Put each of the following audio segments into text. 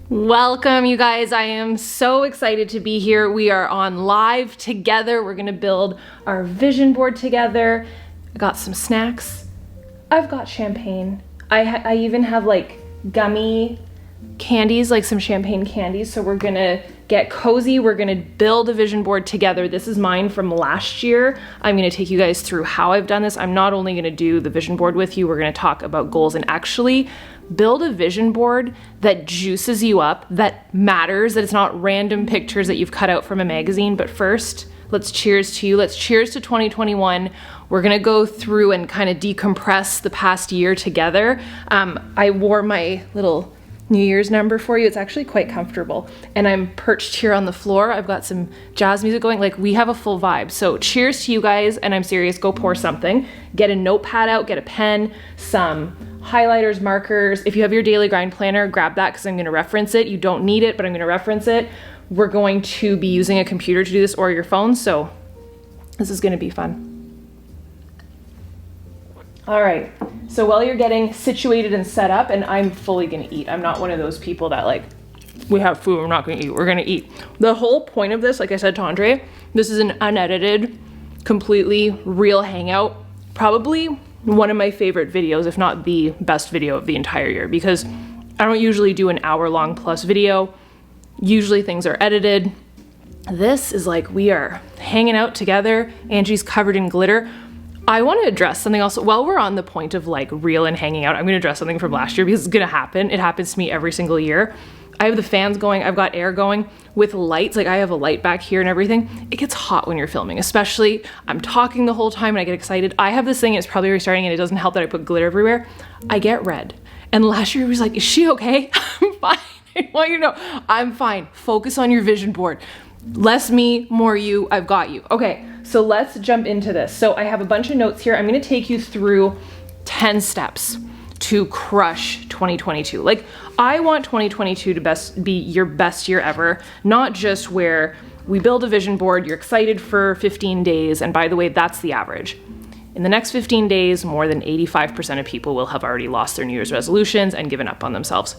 Welcome, you guys. I am so excited to be here. We are on live together. We're gonna build our vision board together. I got some snacks. I've got champagne. I even have like gummy candies, like some champagne candies. So we're gonna get cozy. We're gonna build a vision board together. This is mine from last year. I'm gonna take you guys through how I've done this. I'm not only gonna do the vision board with you, we're gonna talk about goals and actually build a vision board that juices you up, that matters, that it's not random pictures that you've cut out from a magazine. But first, let's cheers to you. Let's cheers to 2021. We're gonna go through and kind of decompress the past year together. I wore my little New Year's number for you. It's actually quite comfortable. And I'm perched here on the floor. I've got some jazz music going. Like, we have a full vibe. So cheers to you guys. And I'm serious, go pour something. Get a notepad out, get a pen, some highlighters, markers. If you have your daily grind planner, grab that because I'm gonna reference it. You don't need it, but I'm gonna reference it. We're going to be using a computer to do this or your phone. So this is gonna be fun. All right, so while you're getting situated and set up, and I'm fully gonna eat. I'm not one of those people that like, we have food, we're not gonna eat, we're gonna eat. The whole point of this, like I said to Andre, this is an unedited, completely real hangout. Probably one of my favorite videos, if not the best video of the entire year, because I don't usually do an hour-long plus video. Usually things are edited. This is like, we are hanging out together. Angie's covered in glitter. I want to address something else. While we're on the point of like real and hanging out, I'm going to address something from last year because it's going to happen. It happens to me every single year. I have the fans going, I've got air going with lights. Like, I have a light back here and everything. It gets hot when you're filming, especially I'm talking the whole time and I get excited. I have this thing, it's probably restarting and it doesn't help that I put glitter everywhere. I get red. And last year it was like, is she okay? I'm fine. I want you to know I'm fine. Focus on your vision board. Less me, more you, I've got you. Okay, so let's jump into this. So I have a bunch of notes here. I'm gonna take you through 10 steps to crush 2022. Like, I want 2022 to be your best year ever, not just where we build a vision board, you're excited for 15 days, and by the way, that's the average. In the next 15 days, more than 85% of people will have already lost their New Year's resolutions and given up on themselves.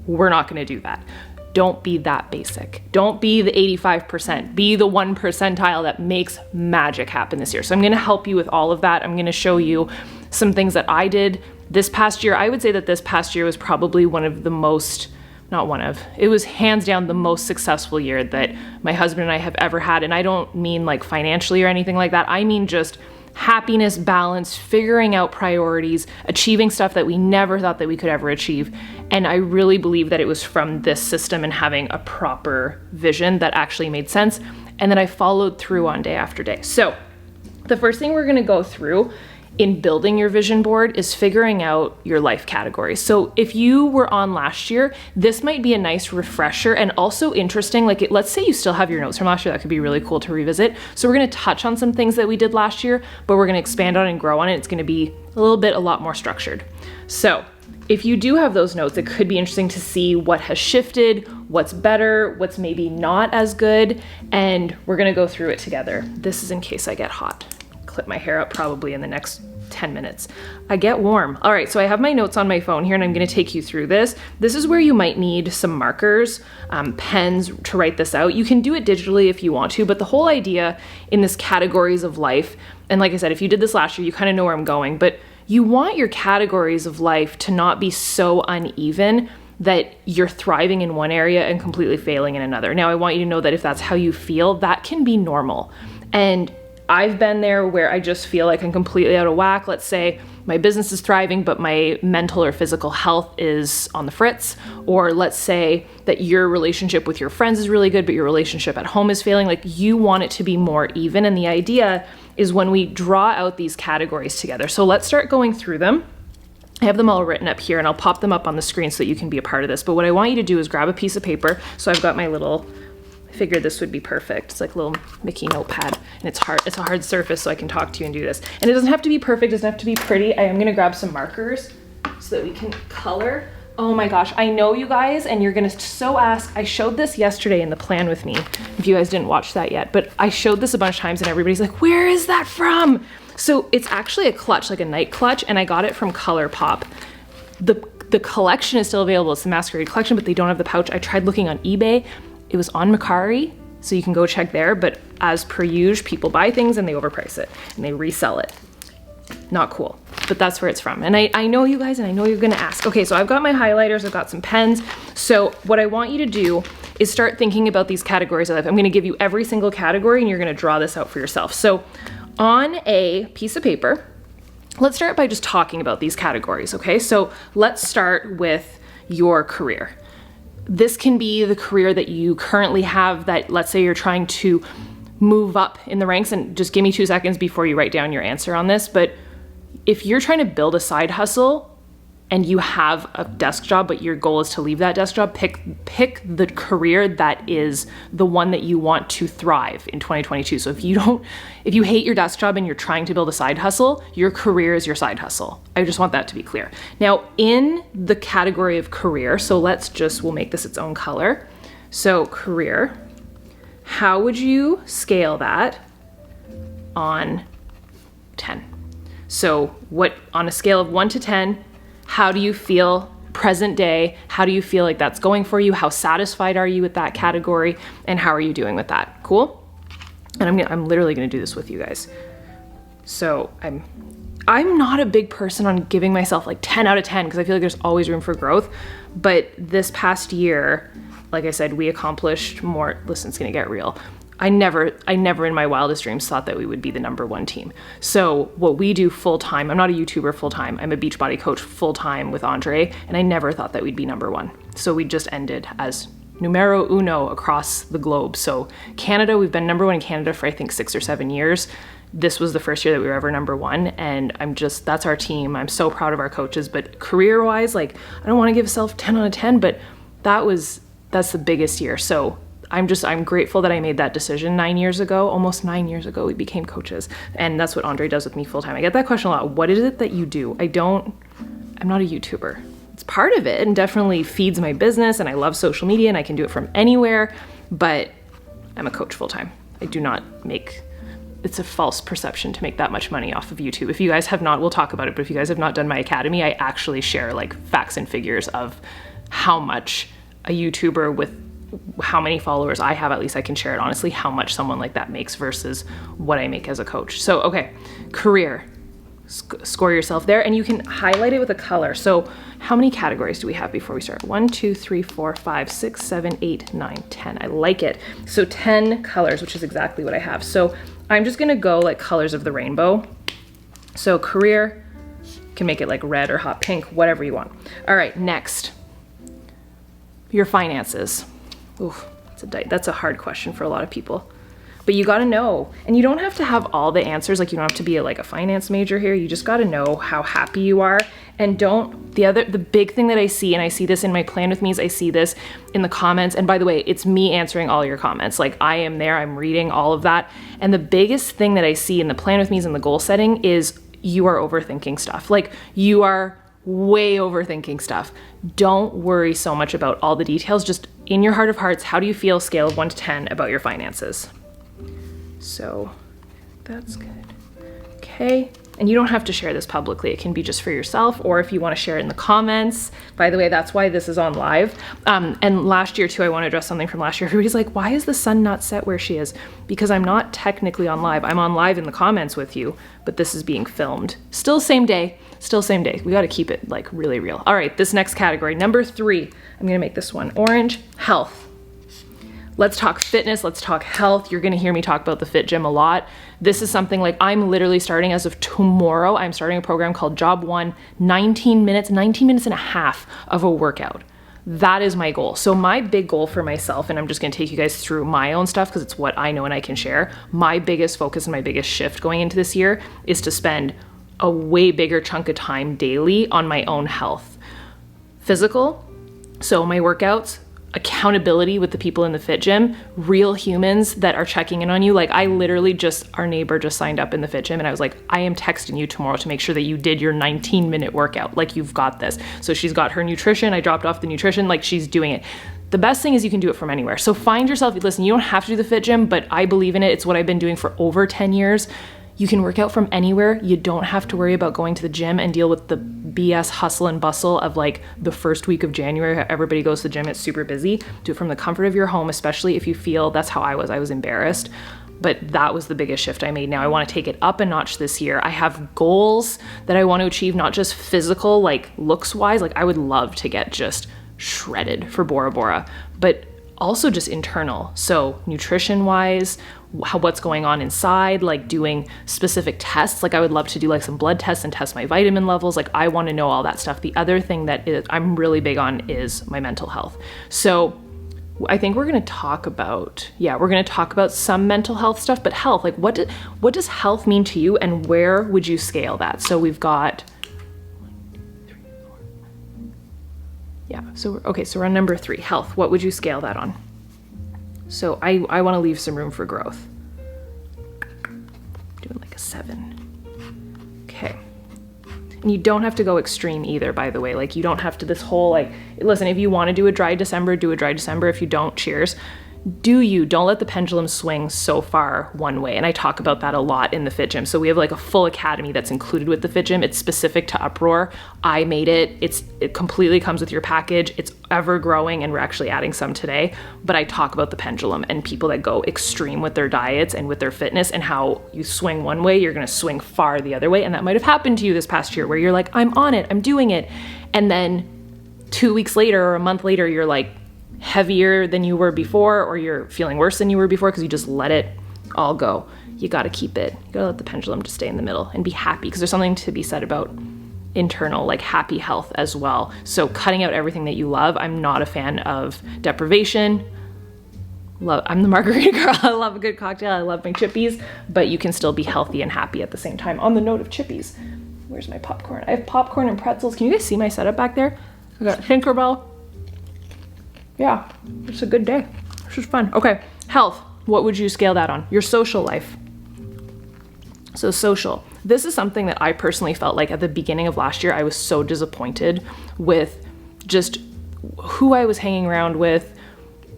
We're not gonna do that. Don't be that basic. Don't be the 85%. Be the 1 percentile that makes magic happen this year. So I'm gonna help you with all of that. I'm gonna show you some things that I did this past year. I would say that this past year was probably one of the most, it was hands down the most successful year that my husband and I have ever had. And I don't mean like financially or anything like that. I mean just happiness, balance, figuring out priorities, achieving stuff that we never thought that we could ever achieve. And I really believe that it was from this system and having a proper vision that actually made sense and that I followed through on day after day. So the first thing we're gonna go through in building your vision board is figuring out your life categories. So if you were on last year, this might be a nice refresher and also interesting. Like, let's say you still have your notes from last year, that could be really cool to revisit. So we're gonna touch on some things that we did last year, but we're gonna expand on it and grow on it. It's gonna be a lot more structured. So if you do have those notes, it could be interesting to see what has shifted, what's better, what's maybe not as good, and we're gonna go through it together. This is in case I get hot. Clip my hair up probably in the next 10 minutes. I get warm. All right, so I have my notes on my phone here and I'm gonna take you through this. This is where you might need some markers, pens to write this out. You can do it digitally if you want to, but the whole idea in this categories of life, and like I said, if you did this last year, you kind of know where I'm going, but you want your categories of life to not be so uneven that you're thriving in one area and completely failing in another. Now, I want you to know that if that's how you feel, that can be normal. And I've been there where I just feel like I'm completely out of whack. Let's say my business is thriving, but my mental or physical health is on the fritz. Or let's say that your relationship with your friends is really good, but your relationship at home is failing. Like, you want it to be more even. And the idea is when we draw out these categories together. So let's start going through them. I have them all written up here and I'll pop them up on the screen so that you can be a part of this. But what I want you to do is grab a piece of paper. So I've got my little, I figured this would be perfect. It's like a little Mickey notepad and it's a hard surface so I can talk to you and do this. And it doesn't have to be perfect, it doesn't have to be pretty. I am gonna grab some markers so that we can color. Oh my gosh, I know you guys, and you're gonna so ask, I showed this yesterday in the plan with me, if you guys didn't watch that yet, but I showed this a bunch of times and everybody's like, where is that from? So it's actually a clutch, like a night clutch, and I got it from ColourPop. The The collection is still available. It's the Masquerade collection, but they don't have the pouch. I tried looking on eBay. It was on Mercari, so you can go check there. But as per usual, people buy things and they overprice it and they resell it. Not cool, but that's where it's from. And I know you guys, and I know you're gonna ask. Okay, so I've got my highlighters, I've got some pens. So what I want you to do is start thinking about these categories of life. I'm gonna give you every single category and you're gonna draw this out for yourself. So on a piece of paper, let's start by just talking about these categories, okay? So let's start with your career. This can be the career that you currently have that, let's say you're trying to move up in the ranks, and just give me 2 seconds before you write down your answer on this. But if you're trying to build a side hustle and you have a desk job, but your goal is to leave that desk job, pick the career that is the one that you want to thrive in 2022. So if you hate your desk job and you're trying to build a side hustle, your career is your side hustle. I just want that to be clear. Now, in the category of career, so we'll make this its own color. So career, how would you scale that on 10? So on a scale of 1 to 10, how do you feel present day? How do you feel like that's going for you? How satisfied are you with that category? And how are you doing with that? Cool? And I'm literally gonna do this with you guys. So I'm not a big person on giving myself like 10 out of 10 because I feel like there's always room for growth. But this past year, like I said, we accomplished more. Listen, it's gonna get real. I never in my wildest dreams thought that we would be the #1 team. So what we do full time, I'm not a YouTuber full time, I'm a Beachbody coach full time with Andre, and I never thought that we'd be #1. So we just ended as numero uno across the globe. So Canada, we've been #1 in Canada for I think 6 or 7 years. This was the first year that we were ever #1, and that's our team. I'm so proud of our coaches. But career wise, like, I don't want to give myself 10 out of 10, but that's the biggest year. So I'm grateful that I made that decision 9 years ago. Almost 9 years ago, we became coaches. And that's what Andre does with me full time. I get that question a lot. What is it that you do? I'm not a YouTuber. It's part of it and definitely feeds my business, and I love social media and I can do it from anywhere, but I'm a coach full time. It's a false perception to make that much money off of YouTube. If you guys have not, we'll talk about it, but if you guys have not done my academy, I actually share like facts and figures of how much a YouTuber with how many followers I have, at least I can share it honestly, how much someone like that makes versus what I make as a coach. So, okay, career, score yourself there, and you can highlight it with a color. So how many categories do we have before we start? 1, 2, 3, 4, 5, 6, 7, 8, 9, 10. I like it. So 10 colors, which is exactly what I have. So I'm just gonna go like colors of the rainbow. So career, can make it like red or hot pink, whatever you want. All right, next, your finances. Oof, that's a hard question for a lot of people, but you got to know, and you don't have to have all the answers. Like, you don't have to be like a finance major here. You just got to know how happy you are. And the big thing that I see, and I see this in my plan with me's, I see this in the comments. And by the way, it's me answering all your comments. Like, I am there, I'm reading all of that. And the biggest thing that I see in the plan with me's and the goal setting is you are overthinking stuff. Like, you are way overthinking stuff. Don't worry so much about all the details. Just in your heart of hearts, how do you feel, scale of 1 to 10, about your finances? So that's good. Okay. And you don't have to share this publicly. It can be just for yourself, or if you want to share it in the comments. By the way, that's why this is on live. And last year too, I want to address something from last year. Everybody's like, why is the sun not set where she is? Because I'm not technically on live. I'm on live in the comments with you, but this is being filmed. Still same day. We got to keep it like really real. All right, this next category, number 3, I'm going to make this one orange, health. Let's talk fitness. Let's talk health. You're going to hear me talk about the Fit Gym a lot. This is something like I'm literally starting as of tomorrow. I'm starting a program called Job 1, 19 minutes and a half of a workout. That is my goal. So my big goal for myself, and I'm just going to take you guys through my own stuff because it's what I know and I can share. My biggest focus and my biggest shift going into this year is to spend a way bigger chunk of time daily on my own health. Physical, so my workouts, accountability with the people in the Fit Gym, real humans that are checking in on you. Like, I literally our neighbor just signed up in the Fit Gym, and I was like, I am texting you tomorrow to make sure that you did your 19-minute workout. Like, you've got this. So she's got her nutrition. I dropped off the nutrition. Like, she's doing it. The best thing is you can do it from anywhere. So find yourself, listen, you don't have to do the Fit Gym, but I believe in it. It's what I've been doing for over 10 years. You can work out from anywhere. You don't have to worry about going to the gym and deal with the BS hustle and bustle of like the first week of January. Everybody goes to the gym. It's super busy. Do it from the comfort of your home, especially if you feel, that's how I was embarrassed. But that was the biggest shift I made. Now I want to take it up a notch this year. I have goals that I want to achieve, not just physical, like looks wise. Like I would love to get just shredded for Bora Bora, but also just internal. So nutrition wise, what's going on inside, like doing specific tests. Like I would love to do like some blood tests and test my vitamin levels. Like I want to know all that stuff. The other thing that I'm really big on is my mental health. So I think we're going to talk about, some mental health stuff, but health, like what does health mean to you and where would you scale that? So we've got, so we're on number 3, health. What would you scale that on? So I want to leave some room for growth. Doing like a 7. Okay. And you don't have to go extreme either, by the way. Like you don't have to this whole like, listen, if you want to do a dry December, do a dry December. If you don't, cheers. Don't let the pendulum swing so far one way. And I talk about that a lot in the Fit Gym. So we have like a full academy that's included with the Fit Gym. It's specific to Uproar. I made it. It completely comes with your package. It's ever growing and we're actually adding some today. But I talk about the pendulum and people that go extreme with their diets and with their fitness and how you swing one way, you're going to swing far the other way. And that might have happened to you this past year where you're like, I'm on it, I'm doing it. And then 2 weeks later or a month later, you're like, heavier than you were before, or you're feeling worse than you were before because you just let it all go. You got to keep it. You got to let the pendulum just stay in the middle and be happy, because there's something to be said about internal, like happy health as well. So cutting out everything that you love. I'm not a fan of deprivation. I'm the margarita girl. I love a good cocktail. I love my chippies, but you can still be healthy and happy at the same time. On the note of chippies, where's my popcorn? I have popcorn and pretzels. Can you guys see my setup back there? I got Tinkerbell. Yeah, it's a good day. This is fun. Okay, health. What would you scale that on? Your social life. So social. This is something that I personally felt like at the beginning of last year, I was so disappointed with just who I was hanging around with,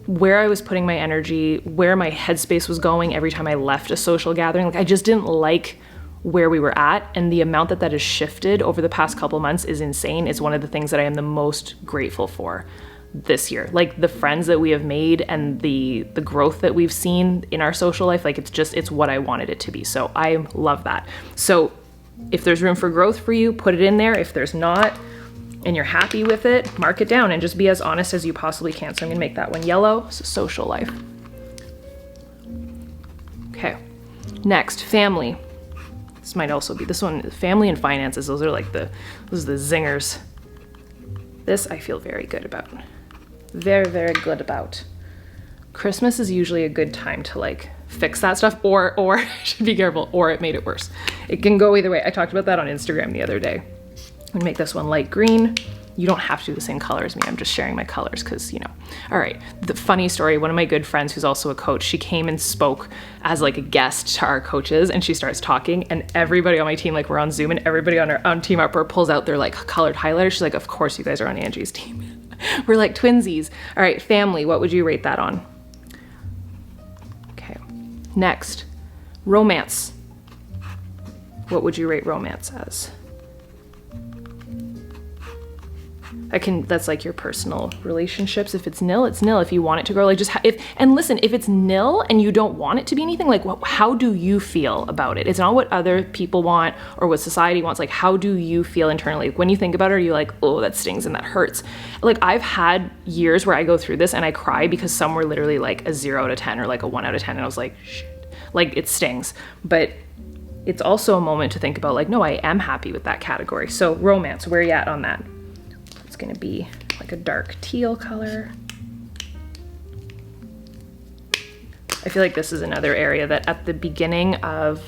where I was putting my energy, where my headspace was going every time I left a social gathering. Like I just didn't like where we were at, and the amount that has shifted over the past couple months is insane. It's one of the things that I am the most grateful for this year. Like the friends that we have made and the growth that we've seen in our social life, like it's what I wanted it to be. So I love that. So if there's room for growth for you, put it in there. If there's not, and you're happy with it, mark it down and just be as honest as you possibly can. So I'm gonna make that one yellow. So social life. Okay. Next, family. This might also be this one, family and finances. Those are the zingers. This I feel very good about. Very, very good about. Christmas is usually a good time to like fix that stuff, or I should be careful, or it made it worse. It can go either way. I talked about that on Instagram the other day. I'm gonna make this one light green. You don't have to do the same color as me. I'm just sharing my colors because, All right, the funny story, one of my good friends who's also a coach, she came and spoke as like a guest to our coaches, and she starts talking, and everybody on my team, like we're on Zoom, and everybody on Team Upper pulls out their like colored highlighters. She's like, of course you guys are on Angie's team. We're like twinsies. All right, family, what would you rate that on? Okay, next, romance. What would you rate romance as? That's like your personal relationships. If it's nil, it's nil. If you want it to grow, like listen, if it's nil and you don't want it to be anything, like how do you feel about it? It's not what other people want or what society wants. Like, how do you feel internally? When you think about it, are you like, oh, that stings and that hurts? Like I've had years where I go through this and I cry because some were literally like a 0 out of 10 or like a 1 out of 10. And I was like, shit, like it stings. But it's also a moment to think about like, no, I am happy with that category. So romance, where are you at on that? It's gonna be like a dark teal color. I feel like this is another area that at the beginning of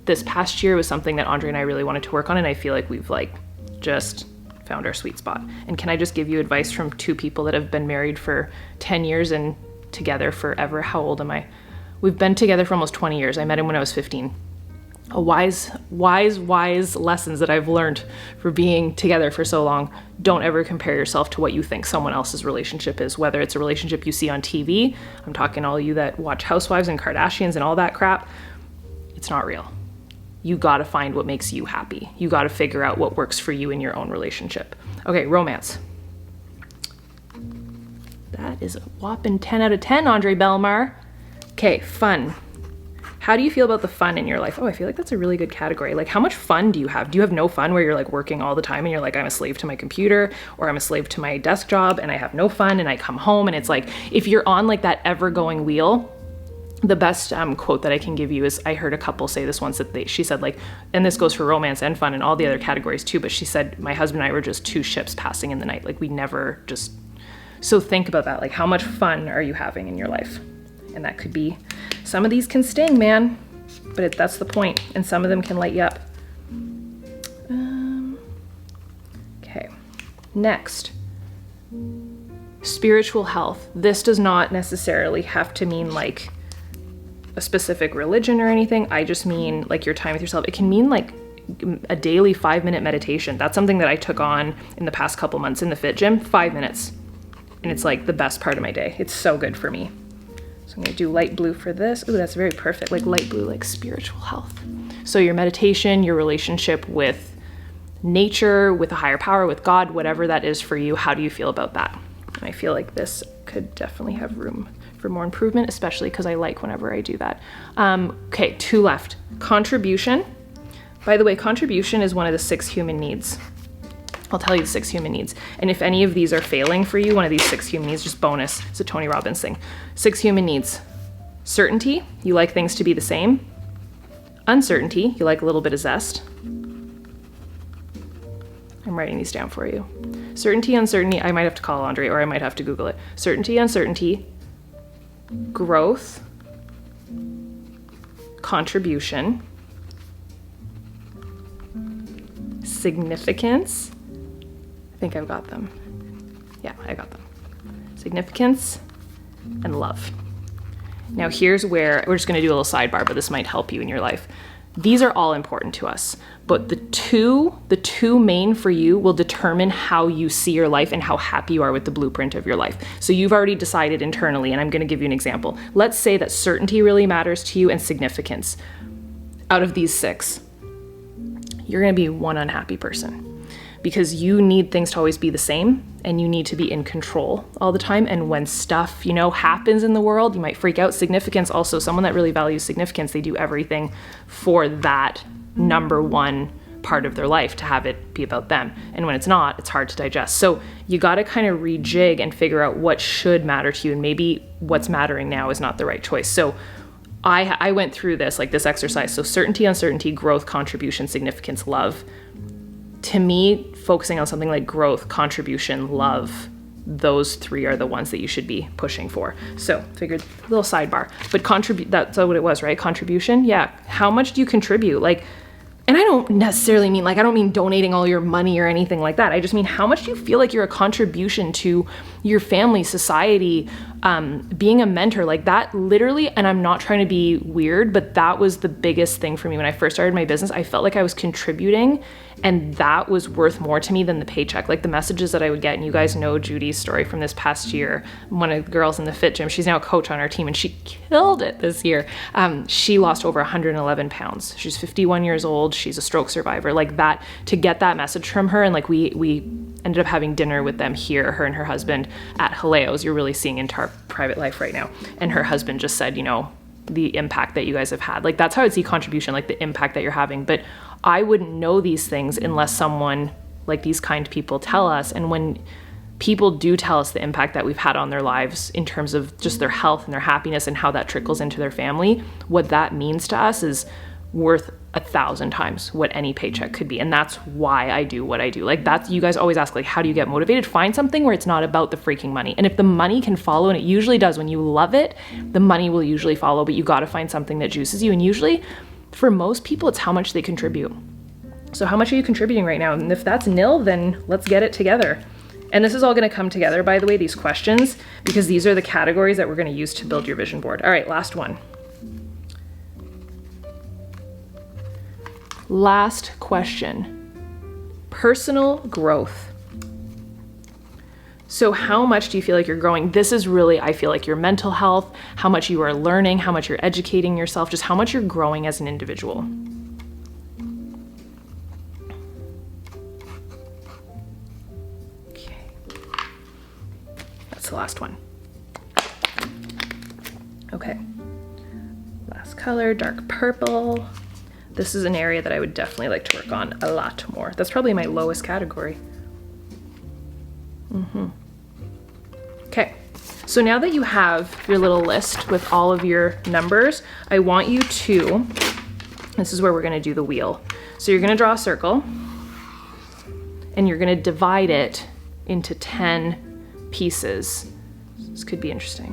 this past year was something that Andre and I really wanted to work on, and I feel like we've like just found our sweet spot. And can I just give you advice from 2 people that have been married for 10 years and together forever? How old am I? We've been together for almost 20 years. I met him when I was 15. Wise lessons that I've learned for being together for so long. Don't ever compare yourself to what you think someone else's relationship is, whether it's a relationship you see on TV. I'm talking all you that watch Housewives and Kardashians and all that crap. It's not real. you got to find what makes you happy. You got to figure out what works for you in your own relationship. Okay, romance. That is a whopping 10 out of 10, Andre Bellemare. Okay, fun. How do you feel about the fun in your life? Oh, I feel like that's a really good category. Like, how much fun do you have? Do you have no fun where you're like working all the time and you're like, I'm a slave to my computer, or I'm a slave to my desk job and I have no fun and I come home and it's like, if you're on like that ever going wheel, the best quote that I can give you is, I heard a couple say this once, that she said, like, and this goes for romance and fun and all the other categories too, but she said, my husband and I were just two ships passing in the night. Like, we never just, so think about that. Like, how much fun are you having in your life? And that could be, some of these can sting, man, but that's the point. And some of them can light you up. Okay, next. Spiritual health. This does not necessarily have to mean like a specific religion or anything. I just mean like your time with yourself. It can mean like a daily 5-minute meditation. That's something that I took on in the past couple months in the fit gym, 5 minutes. And it's like the best part of my day. It's so good for me. So I'm gonna do light blue for this. Ooh, that's very perfect. Like light blue, like spiritual health. So your meditation, your relationship with nature, with a higher power, with God, whatever that is for you, how do you feel about that? And I feel like this could definitely have room for more improvement, especially because I like whenever I do that. Okay, 2 left. Contribution. By the way, contribution is one of the 6 human needs. I'll tell you the 6 human needs. And if any of these are failing for you, one of these 6 human needs, just bonus. It's a Tony Robbins thing. 6 human needs. Certainty, you like things to be the same. Uncertainty, you like a little bit of zest. I'm writing these down for you. Certainty, uncertainty, I might have to call Andre or I might have to Google it. Certainty, uncertainty, growth, contribution, significance. I think I've got them. Yeah, I got them. Significance and love. Now here's where we're just going to do a little sidebar, but this might help you in your life. These are all important to us, but the two main for you will determine how you see your life and how happy you are with the blueprint of your life. So you've already decided internally, and I'm going to give you an example. Let's say that certainty really matters to you and significance. Out of these 6, you're going to be one unhappy person because you need things to always be the same and you need to be in control all the time. And when stuff, happens in the world, you might freak out. Significance also, someone that really values significance, they do everything for that number one part of their life to have it be about them. And when it's not, it's hard to digest. So you got to kind of rejig and figure out what should matter to you. And maybe what's mattering now is not the right choice. So I went through this exercise. So certainty, uncertainty, growth, contribution, significance, love. To me, focusing on something like growth, contribution, love, those 3 are the ones that you should be pushing for. So figured, a little sidebar, but that's what it was, right? Contribution. Yeah. How much do you contribute? And I don't necessarily mean, I don't mean donating all your money or anything like that. I just mean, how much do you feel like you're a contribution to your family, society, being a mentor, like that literally, and I'm not trying to be weird, but that was the biggest thing for me when I first started my business. I felt like I was contributing and that was worth more to me than the paycheck. Like the messages that I would get, and you guys know Judy's story from this past year, one of the girls in the fit gym, she's now a coach on our team and she killed it this year. She lost over 111 pounds. She's 51 years old. She's a stroke survivor. Like that, to get that message from her, and like we ended up having dinner with them here, her and her husband at Haleo's. You're really seeing into our private life right now. And her husband just said, the impact that you guys have had. Like that's how I'd see contribution, like the impact that you're having. But I wouldn't know these things unless someone like these kind people tell us. And when people do tell us the impact that we've had on their lives in terms of just their health and their happiness and how that trickles into their family, what that means to us is worth 1,000 times what any paycheck could be. And that's why I do what I do. Like that's, you guys always ask, like, how do you get motivated? Find something where it's not about the freaking money. And if the money can follow, and it usually does, when you love it, the money will usually follow, but you got to find something that juices you. And usually for most people, it's how much they contribute. So how much are you contributing right now? And if that's nil, then let's get it together. And this is all going to come together, by the way, these questions, because these are the categories that we're going to use to build your vision board. All right, last one. Last question. Personal growth. So how much do you feel like you're growing? This is really, I feel like, your mental health, how much you are learning, how much you're educating yourself, just how much you're growing as an individual. it's the last one. Okay, last color, dark purple. This is an area that I would definitely like to work on a lot more. That's probably my lowest category. Okay, so now that you have your little list with all of your numbers, I want you to, this is where we're gonna do the wheel. So you're gonna draw a circle and you're gonna divide it into 10 pieces. This could be interesting.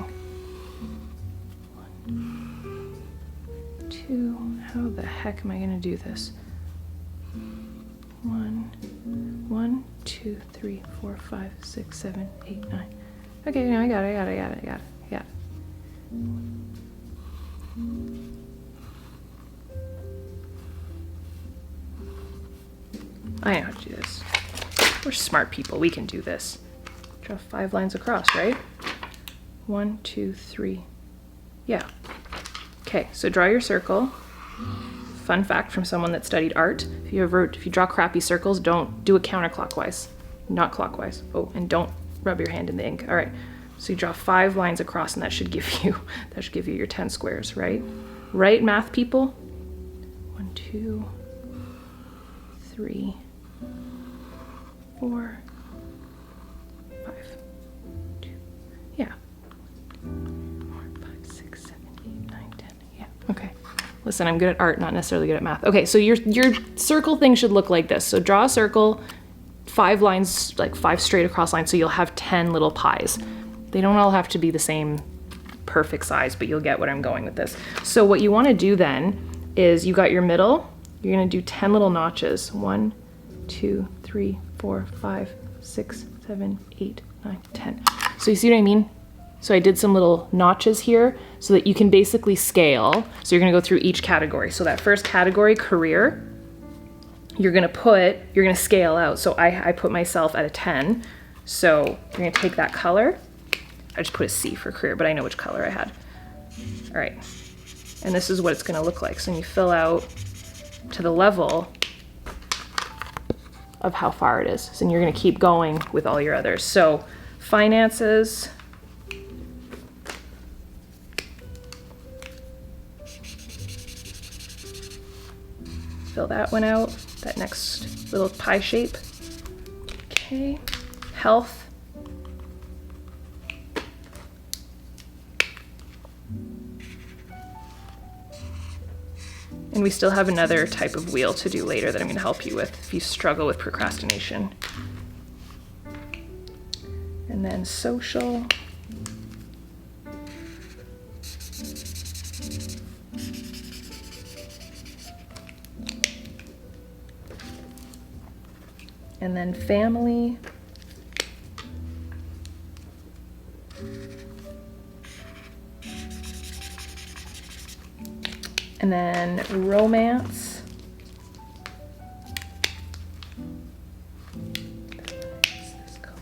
1, 2, how the heck am I gonna do this? 1, 2, 3, 4, 5, 6, 7, 8, 9. Okay, no, I got it. I know how to do this. We're smart people, we can do this. Draw 5 lines across, right? 1, 2, 3. Yeah. Okay, so draw your circle. Fun fact from someone that studied art, if you draw crappy circles, don't do it counterclockwise, not clockwise. Oh, and don't rub your hand in the ink. All right, so you draw 5 lines across and that should give you your 10 squares, right? Right, math people? 1, 2, 3, 4, 5, 2, yeah. 4, 5, 6, 7, 8, 9, 10, yeah, okay. Listen, I'm good at art, not necessarily good at math. Okay, so your circle thing should look like this. So draw a circle, 5 lines, like 5 straight across lines, so you'll have 10 little pies. They don't all have to be the same perfect size, but you'll get what I'm going with this. So what you wanna do then is you got your middle, you're gonna do 10 little notches. 1, 2, 3, 4, 5, 6, 7, 8, 9, 10. So you see what I mean? So I did some little notches here so that you can basically scale. So you're gonna go through each category. So that first category, career, you're gonna scale out. So I put myself at a 10. So you're gonna take that color. I just put a C for career, but I know which color I had. All right, and this is what it's gonna look like. So when you fill out to the level of how far it is. So you're gonna keep going with all your others. So finances, fill that one out, that next little pie shape. Okay, health. And we still have another type of wheel to do later that I'm going to help you with if you struggle with procrastination. And then social. And then family. And then romance. This color.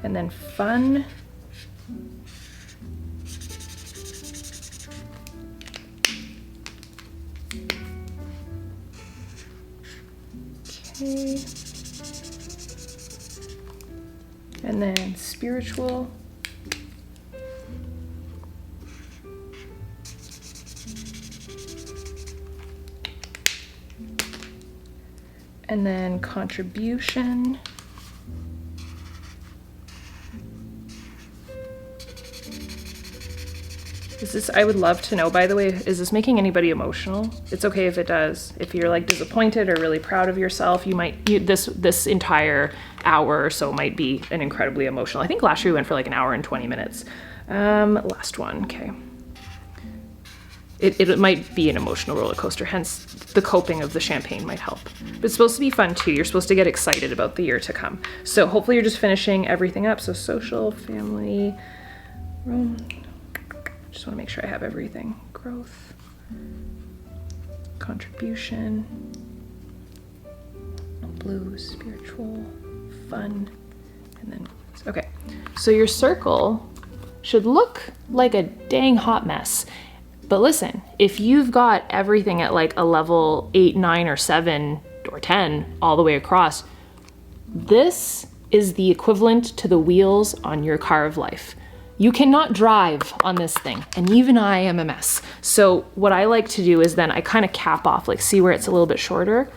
And then fun. Okay. And then spiritual. And then contribution. Is this, I would love to know, by the way, is this making anybody emotional? It's okay if it does. If you're like disappointed or really proud of yourself, this entire hour or so might be an incredibly emotional. I think last year we went for like an hour and 20 minutes. Last one, okay. It might be an emotional roller coaster, hence the coping of the champagne might help. But it's supposed to be fun too. You're supposed to get excited about the year to come. So hopefully you're just finishing everything up. So social, family, just want to make sure I have everything. Growth, contribution, blue, spiritual, fun, and then, okay. So your circle should look like a dang hot mess. But listen, if you've got everything at like a level 8, 9, or 7, or 10 all the way across, this is the equivalent to the wheels on your car of life. You cannot drive on this thing, and even I am a mess. So what I like to do is then I kind of cap off, like see where it's a little bit shorter?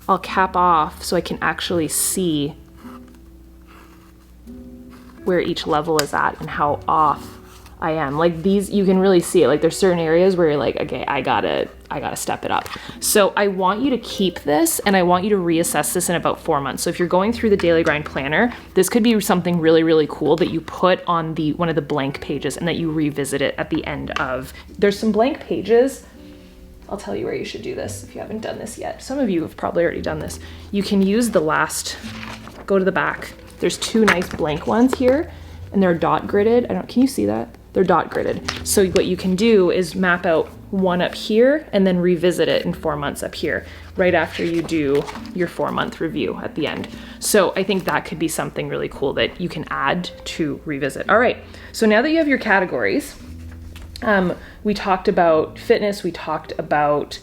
I'll cap off so I can actually see where each level is at and how off I am. Like these, you can really see it. Like there's certain areas where you're like, okay, I gotta step it up. So I want you to keep this, and I want you to reassess this in about 4 months. So if you're going through the Daily Grind Planner, this could be something really, really cool that you put on one of the blank pages and that you revisit it at the end of. There's some blank pages. I'll tell you where you should do this if you haven't done this yet. Some of you have probably already done this. You can use the last, go to the back. There's 2 nice blank ones here, and they're dot gridded. Can you see that? They're dot gridded. So what you can do is map out one up here and then revisit it in 4 months up here, right after you do your 4-month review at the end. So I think that could be something really cool that you can add to revisit. All right, so now that you have your categories, we talked about fitness, we talked about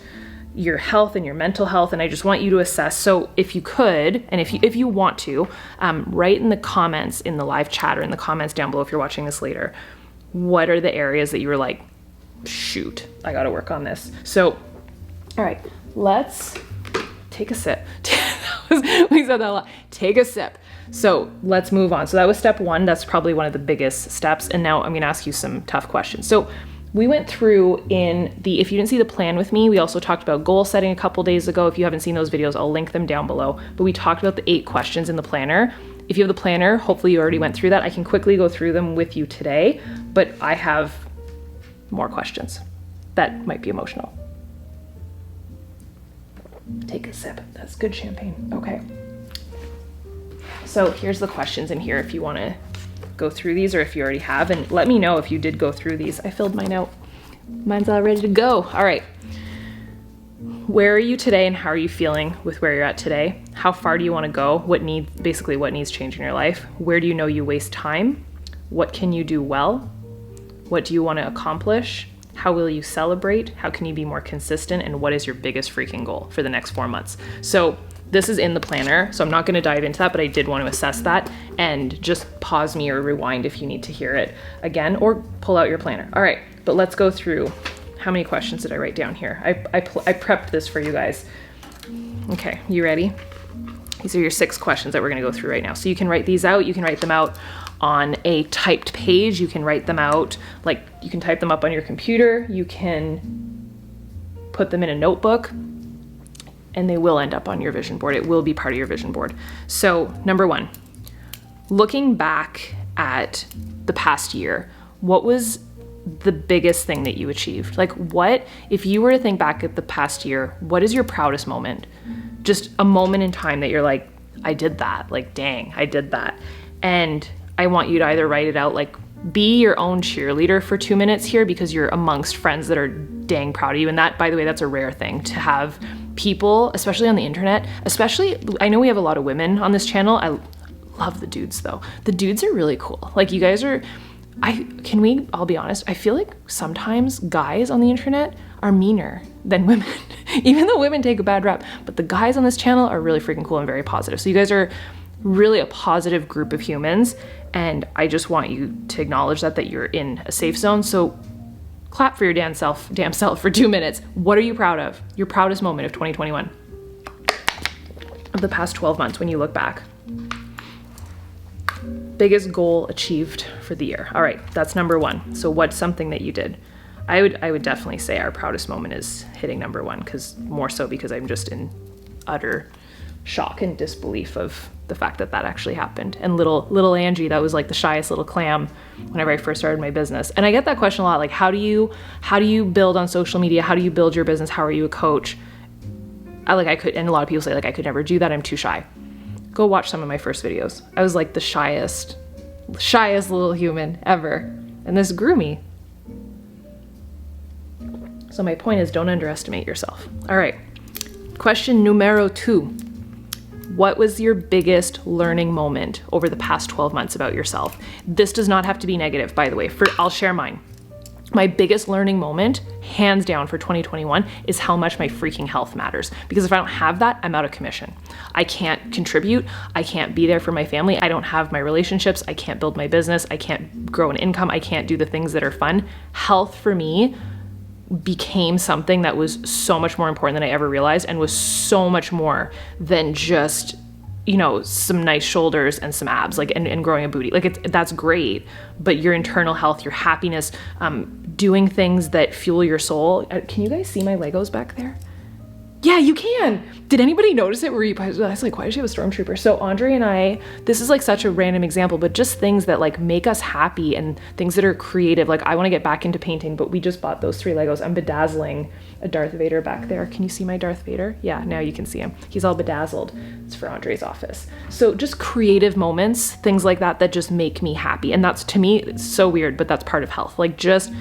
your health and your mental health, and I just want you to assess. So if you could, and if you want to, write in the comments in the live chat or in the comments down below if you're watching this later, what are the areas that you were like, shoot, I gotta work on this. So, all right, let's take a sip. We said that a lot. Take a sip. So let's move on. So that was step 1. That's probably one of the biggest steps. And now I'm gonna ask you some tough questions. So we went through if you didn't see the plan with me, we also talked about goal setting a couple days ago. If you haven't seen those videos, I'll link them down below. But we talked about the 8 questions in the planner. If you have the planner, hopefully you already went through that. I can quickly go through them with you today, but I have more questions that might be emotional. Take a sip. That's good champagne. Okay. So here's the questions in here if you want to go through these, or if you already have, and let me know if you did go through these. I filled mine out. Mine's all ready to go. All right. Where are you today, and how are you feeling with where you're at today? How far do you want to go? What needs change in your life? Where do you know you waste time? What can you do well? What do you want to accomplish? How will you celebrate? How can you be more consistent? And what is your biggest freaking goal for the next 4 months? So this is in the planner, so I'm not going to dive into that, but I did want to assess that, and just pause me or rewind if you need to hear it again, or pull out your planner. All right, but let's go through. How many questions did I write down here? I prepped this for you guys. Okay, you ready? These are your 6 questions that we're gonna go through right now. So you can write these out. You can write them out on a typed page. You can write them out, like you can type them up on your computer. You can put them in a notebook, and they will end up on your vision board. It will be part of your vision board. So number 1, looking back at the past year, what was the biggest thing that you achieved? Like what, if you were to think back at the past year, what is your proudest moment? Just a moment in time that you're like, I did that, like, dang, I did that. And I want you to either write it out, like be your own cheerleader for 2 minutes here, because you're amongst friends that are dang proud of you. And that, by the way, that's a rare thing to have people, especially on the internet, especially, I know we have a lot of women on this channel. I love the dudes though. The dudes are really cool. Like you guys are, I'll be honest, I feel like sometimes guys on the internet are meaner than women, even though women take a bad rap, but the guys on this channel are really freaking cool and very positive. So you guys are really a positive group of humans, and I just want you to acknowledge that you're in a safe zone. So clap for your damn self for 2 minutes. What are you proud of? Your proudest moment of 2021, of the past 12 months when you look back. Biggest goal achieved for the year. All right, that's number 1. So what's something that you did? I would definitely say our proudest moment is hitting number 1, because I'm just in utter shock and disbelief of the fact that actually happened. And little Angie, that was like the shyest little clam whenever I first started my business. And I get that question a lot, like how do you build on social media? How do you build your business? How are you a coach? And a lot of people say like I could never do that, I'm too shy. Go watch some of my first videos. I was like the shyest little human ever. And this grew me. So my point is, don't underestimate yourself. All right, question numero 2. What was your biggest learning moment over the past 12 months about yourself? This does not have to be negative, by the way. I'll share mine. My biggest learning moment, hands down for 2021, is how much my freaking health matters. Because if I don't have that, I'm out of commission. I can't contribute. I can't be there for my family. I don't have my relationships. I can't build my business. I can't grow an income. I can't do the things that are fun. Health for me became something that was so much more important than I ever realized, and was so much more than just, you know, some nice shoulders and some abs, like, and growing a booty. Like, that's great, but your internal health, your happiness, doing things that fuel your soul. Can you guys see my Legos back there? Yeah, you can. Did anybody notice it? I was like, why does she have a stormtrooper? So Andre and I, this is like such a random example, but just things that like make us happy and things that are creative. Like, I want to get back into painting, but we just bought those 3 Legos. I'm bedazzling a Darth Vader back there. Can you see my Darth Vader? Yeah, now you can see him. He's all bedazzled. It's for Andre's office. So just creative moments, things like that just make me happy. And that's, to me, it's so weird, but that's part of health. Like, just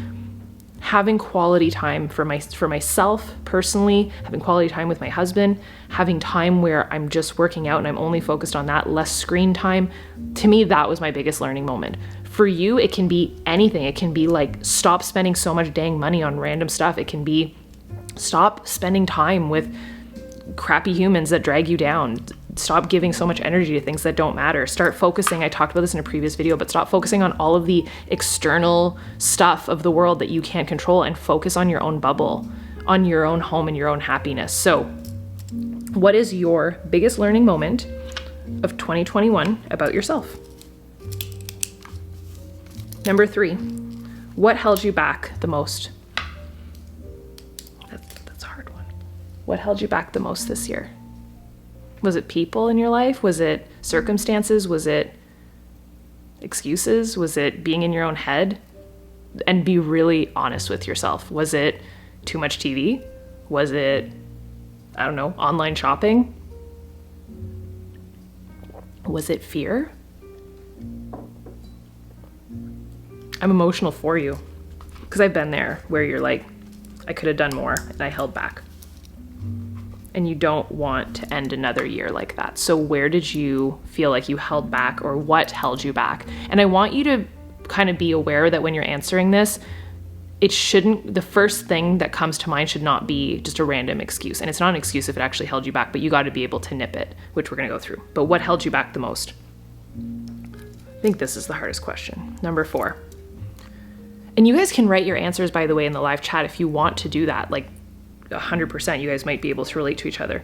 having quality time for myself personally, having quality time with my husband, having time where I'm just working out and I'm only focused on that, less screen time. To me, that was my biggest learning moment. For you, it can be anything. It can be like, stop spending so much dang money on random stuff. It can be, stop spending time with crappy humans that drag you down. Stop giving so much energy to things that don't matter. Start focusing, I talked about this in a previous video, but stop focusing on all of the external stuff of the world that you can't control, and focus on your own bubble, on your own home and your own happiness. So what is your biggest learning moment of 2021 about yourself? Number 3, what held you back the most? That's a hard one. What held you back the most this year? Was it people in your life? Was it circumstances? Was it excuses? Was it being in your own head? And be really honest with yourself. Was it too much TV? Was it, I don't know, online shopping? Was it fear? I'm emotional for you, because I've been there where you're like, I could have done more and I held back. And you don't want to end another year like that. So where did you feel like you held back, or what held you back? And I want you to kind of be aware that when you're answering this, the first thing that comes to mind should not be just a random excuse. And it's not an excuse if it actually held you back, but you got to be able to nip it, which we're going to go through. But what held you back the most? I think this is the hardest question. Number 4. And you guys can write your answers, by the way, in the live chat if you want to do that. Like, 100%, you guys might be able to relate to each other.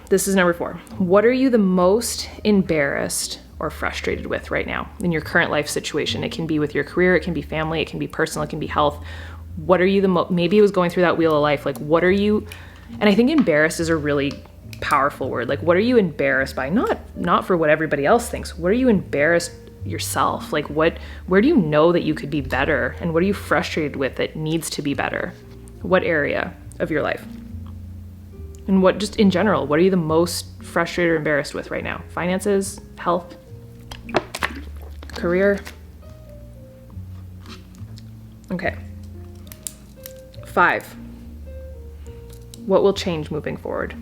This is number 4. What are you the most embarrassed or frustrated with right now in your current life situation? It can be with your career, it can be family, it can be personal, it can be health. What are you maybe it was going through that wheel of life. Like, what are you, and I think embarrassed is a really powerful word. Like, what are you embarrassed by? Not for what everybody else thinks. What are you embarrassed yourself? Like, where do you know that you could be better, and what are you frustrated with that needs to be better? What area of your life? And what, just in general, what are you the most frustrated or embarrassed with right now? Finances, health, career? Okay. 5. What will change moving forward?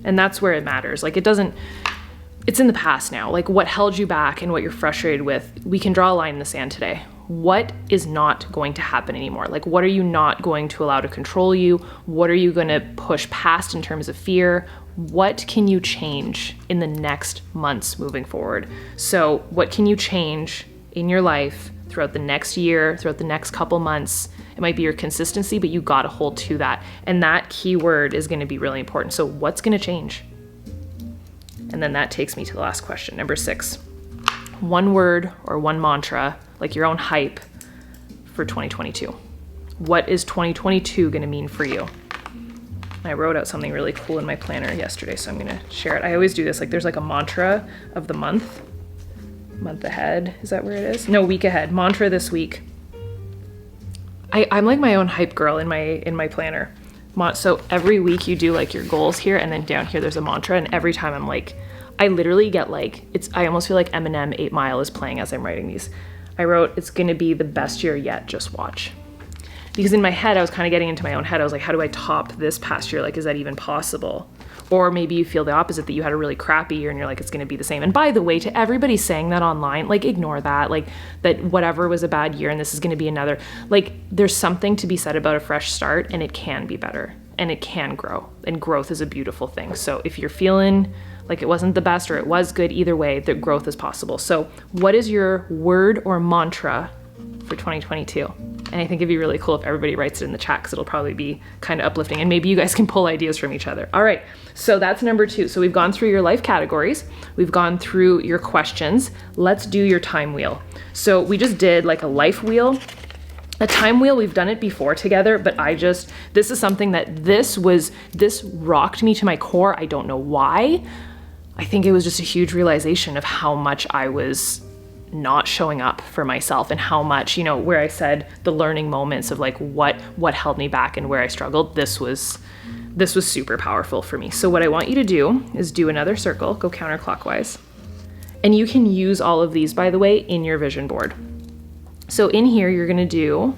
And that's where it matters. Like, it's in the past now. Like, what held you back and what you're frustrated with, we can draw a line in the sand today. What is not going to happen anymore? Like, what are you not going to allow to control you? What are you going to push past in terms of fear? What can you change in the next months moving forward? So what can you change in your life throughout the next year, throughout the next couple months? It might be your consistency, but you got to hold to that. And that keyword is going to be really important. So what's going to change? And then that takes me to the last question, number 6. One word or one mantra, like your own hype for 2022. What is 2022 going to mean for you? I wrote out something really cool in my planner yesterday, so I'm going to share it. I always do this. Like, there's like a mantra of the month ahead. Is that where it is? No, week ahead. Mantra this week. I'm like my own hype girl in my planner. So every week you do like your goals here, and then down here there's a mantra, and every time I'm like, I literally get like, I almost feel like Eminem 8 Mile is playing as I'm writing these. I wrote, it's gonna be the best year yet, just watch. because in my head, I was kind of getting into my own head. I was like, how do I top this past year? Like, is that even possible? Or maybe you feel the opposite, that you had a really crappy year and you're like, it's going to be the same. And by the way, to everybody saying that online, like, ignore that, like, that whatever was a bad year and this is going to be another, like, there's something to be said about a fresh start, and it can be better and it can grow, and growth is a beautiful thing. So if you're feeling like it wasn't the best or it was good, either way, the growth is possible. So what is your word or mantra for 2022? And I think it'd be really cool if everybody writes it in the chat, because it'll probably be kind of uplifting, and maybe you guys can pull ideas from each other. All right, so that's number 2. So we've gone through your life categories, we've gone through your questions. Let's do your time wheel. So we just did like a life wheel. A time wheel, we've done it before together, but this is something that this rocked me to my core. I don't know why. I think it was just a huge realization of how much I was not showing up for myself, and how much, you know, where I said the learning moments of like what held me back and where I struggled. This was super powerful for me. So what I want you to do is do another circle, go counterclockwise. And you can use all of these, by the way, in your vision board. So in here, you're gonna do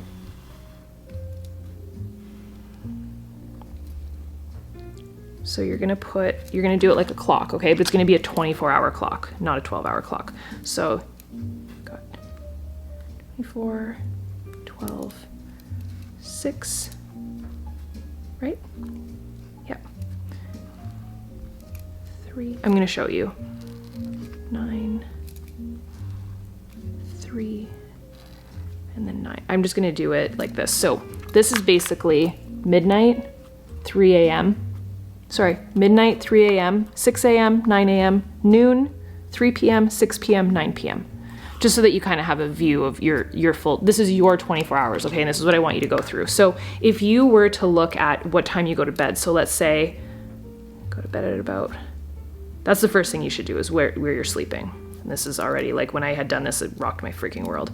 you're gonna do it like a clock, okay? But it's gonna be a 24-hour clock, not a 12-hour clock. So got 24, 12, 6, right? Yep. 3, I'm gonna show you. 9, 3, and then 9. I'm just gonna do it like this. So this is basically midnight, 3 a.m. Sorry, midnight, 3 a.m., 6 a.m., 9 a.m., noon, 3 p.m., 6 p.m., 9 p.m. Just so that you kind of have a view of your full, this is your 24 hours, okay? And this is what I want you to go through. So if you were to look at what time you go to bed, so let's say, go to bed at about, that's the first thing you should do, is where you're sleeping. And this is already, like, when I had done this, it rocked my freaking world.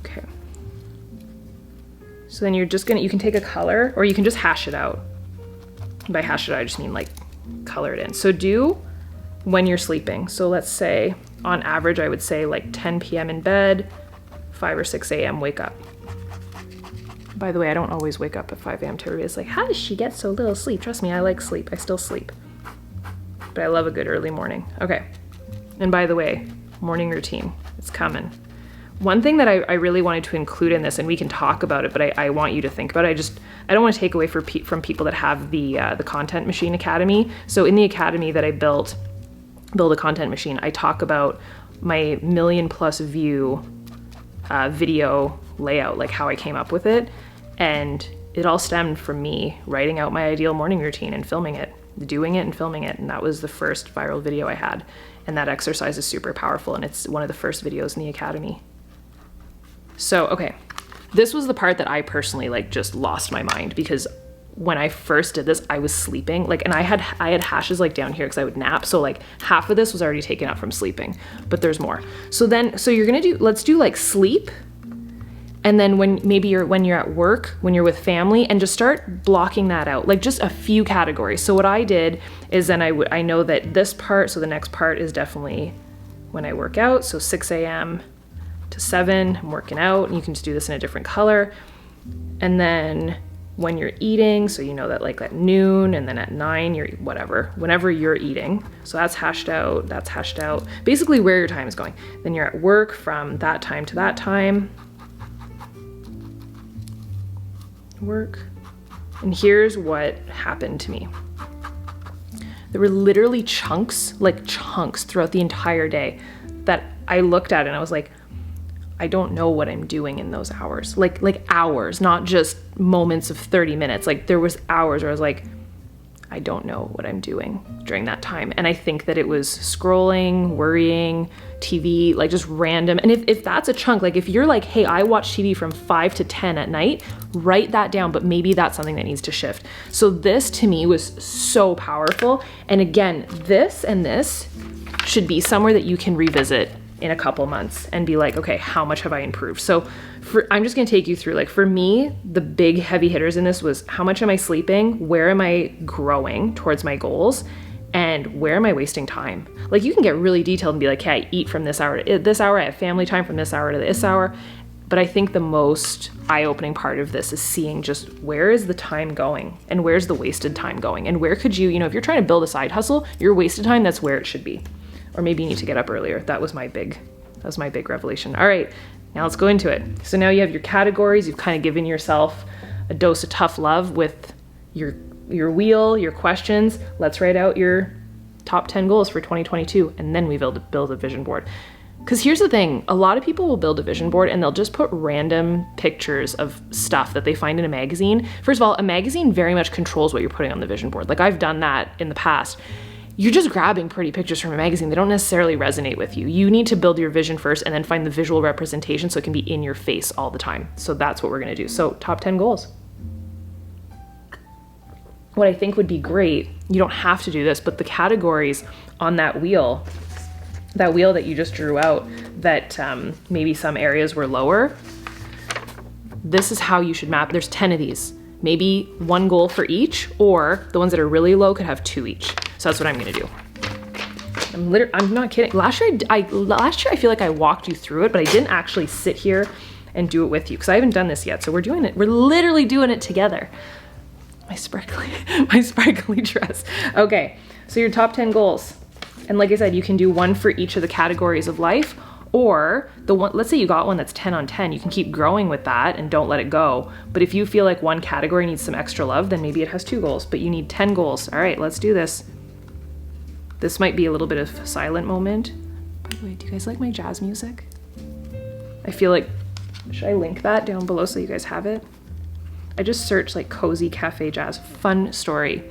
Okay. So then you can take a color, or you can just hash it out. By hash it out, I just mean like color it in. So do when you're sleeping. So let's say on average, I would say like 10 p.m. in bed, 5 or 6 a.m. wake up. By the way, I don't always wake up at 5 a.m. to everybody's like, how does she get so little sleep? Trust me, I like sleep. I still sleep. But I love a good early morning. Okay. And by the way, morning routine, it's coming. One thing that I really wanted to include in this, and we can talk about it, but I want you to think about it. I don't want to take away from people that have the Content Machine Academy. So in the academy that I build a content machine, I talk about my 1 million+ view video layout, like how I came up with it. And it all stemmed from me writing out my ideal morning routine and filming it, doing it and filming it. And that was the first viral video I had. And that exercise is super powerful, and it's one of the first videos in the academy. So, okay, this was the part that I personally like just lost my mind, because when I first did this, I was sleeping, like, and I had hashes like down here because I would nap. So like half of this was already taken up from sleeping, but there's more. So you're gonna let's do like sleep. And then when you're at work, when you're with family, and just start blocking that out, like just a few categories. So what I did is then I know that this part, so the next part is definitely when I work out. So 6 a.m. to 7, I'm working out, and you can just do this in a different color. And then when you're eating, so you know that like at noon, and then at 9, you're whenever you're eating. So that's hashed out, basically where your time is going. Then you're at work from that time to that time. Work. And here's what happened to me. There were literally chunks throughout the entire day that I looked at and I was like, I don't know what I'm doing in those hours. Like hours, not just moments of 30 minutes. Like there was hours where I was like, I don't know what I'm doing during that time. And I think that it was scrolling, worrying, TV, like just random. And if that's a chunk, like if you're like, hey, I watch TV from 5 to 10 at night, write that down, but maybe that's something that needs to shift. So this to me was so powerful. And again, this and this should be somewhere that you can revisit in a couple months and be like, okay, how much have I improved? So I'm just gonna take you through, like for me, the big heavy hitters in this was how much am I sleeping? Where am I growing towards my goals? And where am I wasting time? Like you can get really detailed and be like, hey, I eat from this hour to this hour, I have family time from this hour to this hour. But I think the most eye-opening part of this is seeing just where is the time going and where's the wasted time going, and where could you, if you're trying to build a side hustle, your wasted time, that's where it should be. Or maybe you need to get up earlier. That was my big revelation. All right, now let's go into it. So now you have your categories. You've kind of given yourself a dose of tough love with your wheel, your questions. Let's write out your top 10 goals for 2022, and then we build a vision board. Because here's the thing, a lot of people will build a vision board and they'll just put random pictures of stuff that they find in a magazine. First of all, a magazine very much controls what you're putting on the vision board. Like, I've done that in the past. You're just grabbing pretty pictures from a magazine. They don't necessarily resonate with you. You need to build your vision first and then find the visual representation so it can be in your face all the time. So that's what we're gonna do. So top 10 goals. What I think would be great, you don't have to do this, but the categories on that wheel that you just drew out, that maybe some areas were lower, this is how you should map. There's 10 of these. Maybe one goal for each, or the ones that are really low could have 2 each. So that's what I'm gonna do. I'm not kidding. Last year I feel like I walked you through it, but I didn't actually sit here and do it with you because I haven't done this yet. So we're doing it. We're literally doing it together. My sparkly dress. Okay, so your top 10 goals. And like I said, you can do one for each of the categories of life, or the one, let's say you got one that's 10 on 10, you can keep growing with that and don't let it go. But if you feel like one category needs some extra love, then maybe it has 2 goals, but you need 10 goals. All right, let's do this. This might be a little bit of a silent moment. By the way, do you guys like my jazz music? I feel like, should I link that down below so you guys have it? I just searched like cozy cafe jazz, fun story.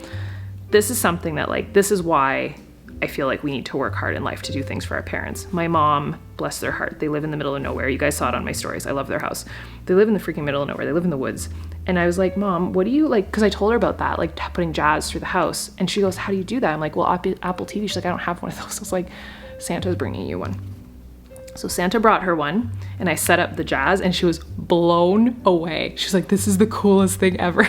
This is something that this is why I feel like we need to work hard in life to do things for our parents. My mom, bless their heart, they live in the middle of nowhere. You guys saw it on my stories. I love their house. They live in the freaking middle of nowhere. They live in the woods. And I was like, Mom, what do you like? Because I told her about that, like putting jazz through the house. And she goes, how do you do that? I'm like, well, Apple TV. She's like, I don't have one of those. I was like, Santa's bringing you one. So Santa brought her one and I set up the jazz and she was blown away. She's like, this is the coolest thing ever.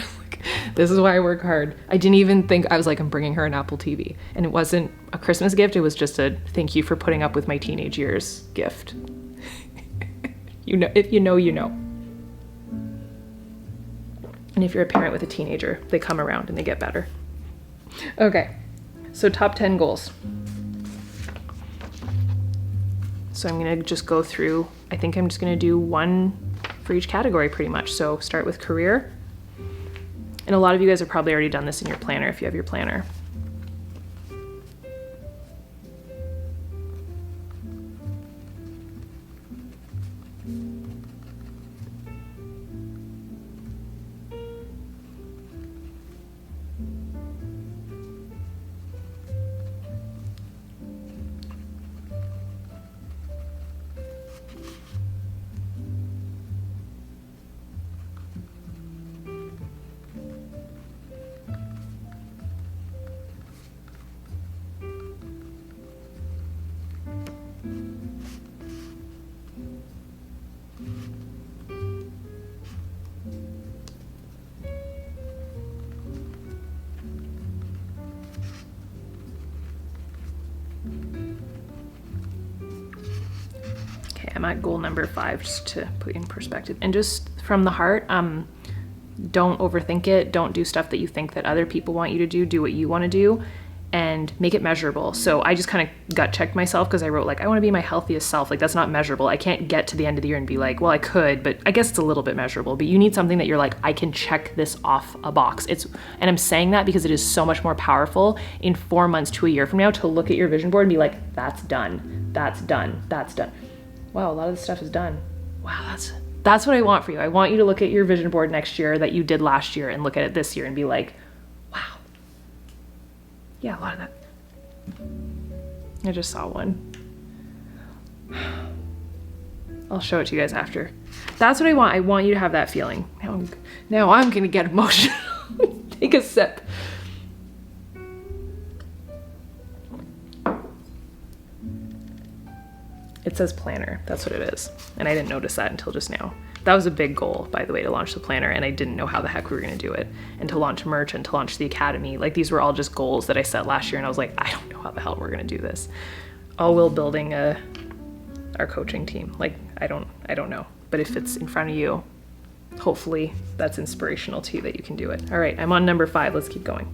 This is why I work hard. I didn't even think, I was like, I'm bringing her an Apple TV. And it wasn't a Christmas gift. It was just a thank you for putting up with my teenage years gift. If you know, you know. And if you're a parent with a teenager, they come around and they get better. Okay, so top 10 goals. So I'm gonna just go through, I think I'm just gonna do one for each category pretty much. So start with career. And a lot of you guys have probably already done this in your planner if you have your planner. I'm at goal number 5, just to put in perspective. And just from the heart, don't overthink it. Don't do stuff that you think that other people want you to do. Do what you want to do and make it measurable. So I just kind of gut checked myself because I wrote I want to be my healthiest self. That's not measurable. I can't get to the end of the year and be like, well, I could, but I guess it's a little bit measurable. But you need something that you're like, I can check this off a box. And I'm saying that because it is so much more powerful in 4 months to a year from now to look at your vision board and be like, that's done, that's done, that's done. Wow, a lot of this stuff is done. Wow, that's what I want for you. I want you to look at your vision board next year that you did last year and look at it this year and be like, wow. Yeah, a lot of that. I just saw one. I'll show it to you guys after. That's what I want. I want you to have that feeling. Now I'm gonna get emotional. Take a sip. It says planner, that's what it is. And I didn't notice that until just now. That was a big goal, by the way, to launch the planner, and I didn't know how the heck we were gonna do it. And to launch merch and to launch the academy, these were all just goals that I set last year, and I was like, I don't know how the hell we're gonna do this. All while building our coaching team. I don't know. But if it's in front of you, hopefully that's inspirational to you that you can do it. All right, I'm on number 5. Let's keep going.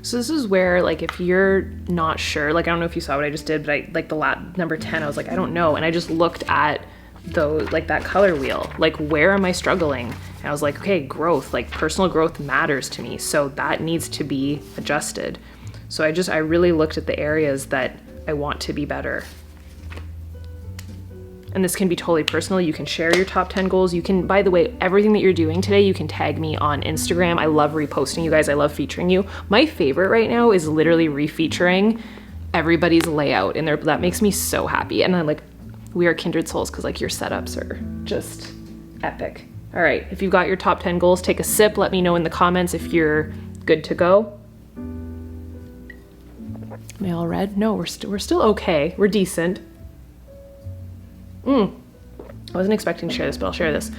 So this is where, like, if you're not sure, like, I don't know if you saw what I just did, but I, like, number 10, I was like, I don't know. And I just looked at those, like, that color wheel, like, where am I struggling? And I was like, okay, growth, like, personal growth matters to me. So that needs to be adjusted. So I really looked at the areas that I want to be better. And this can be totally personal. You can share your top 10 goals. You can, by the way, everything that you're doing today, you can tag me on Instagram. I love reposting you guys. I love featuring you. My favorite right now is literally refeaturing everybody's layout in there. That makes me so happy. And I'm like, we are kindred souls because, like, your setups are just epic. All right, if you've got your top 10 goals, take a sip. Let me know in the comments if you're good to go. Am I all red? No, we're still okay. We're decent. I wasn't expecting to share this, but I'll share this.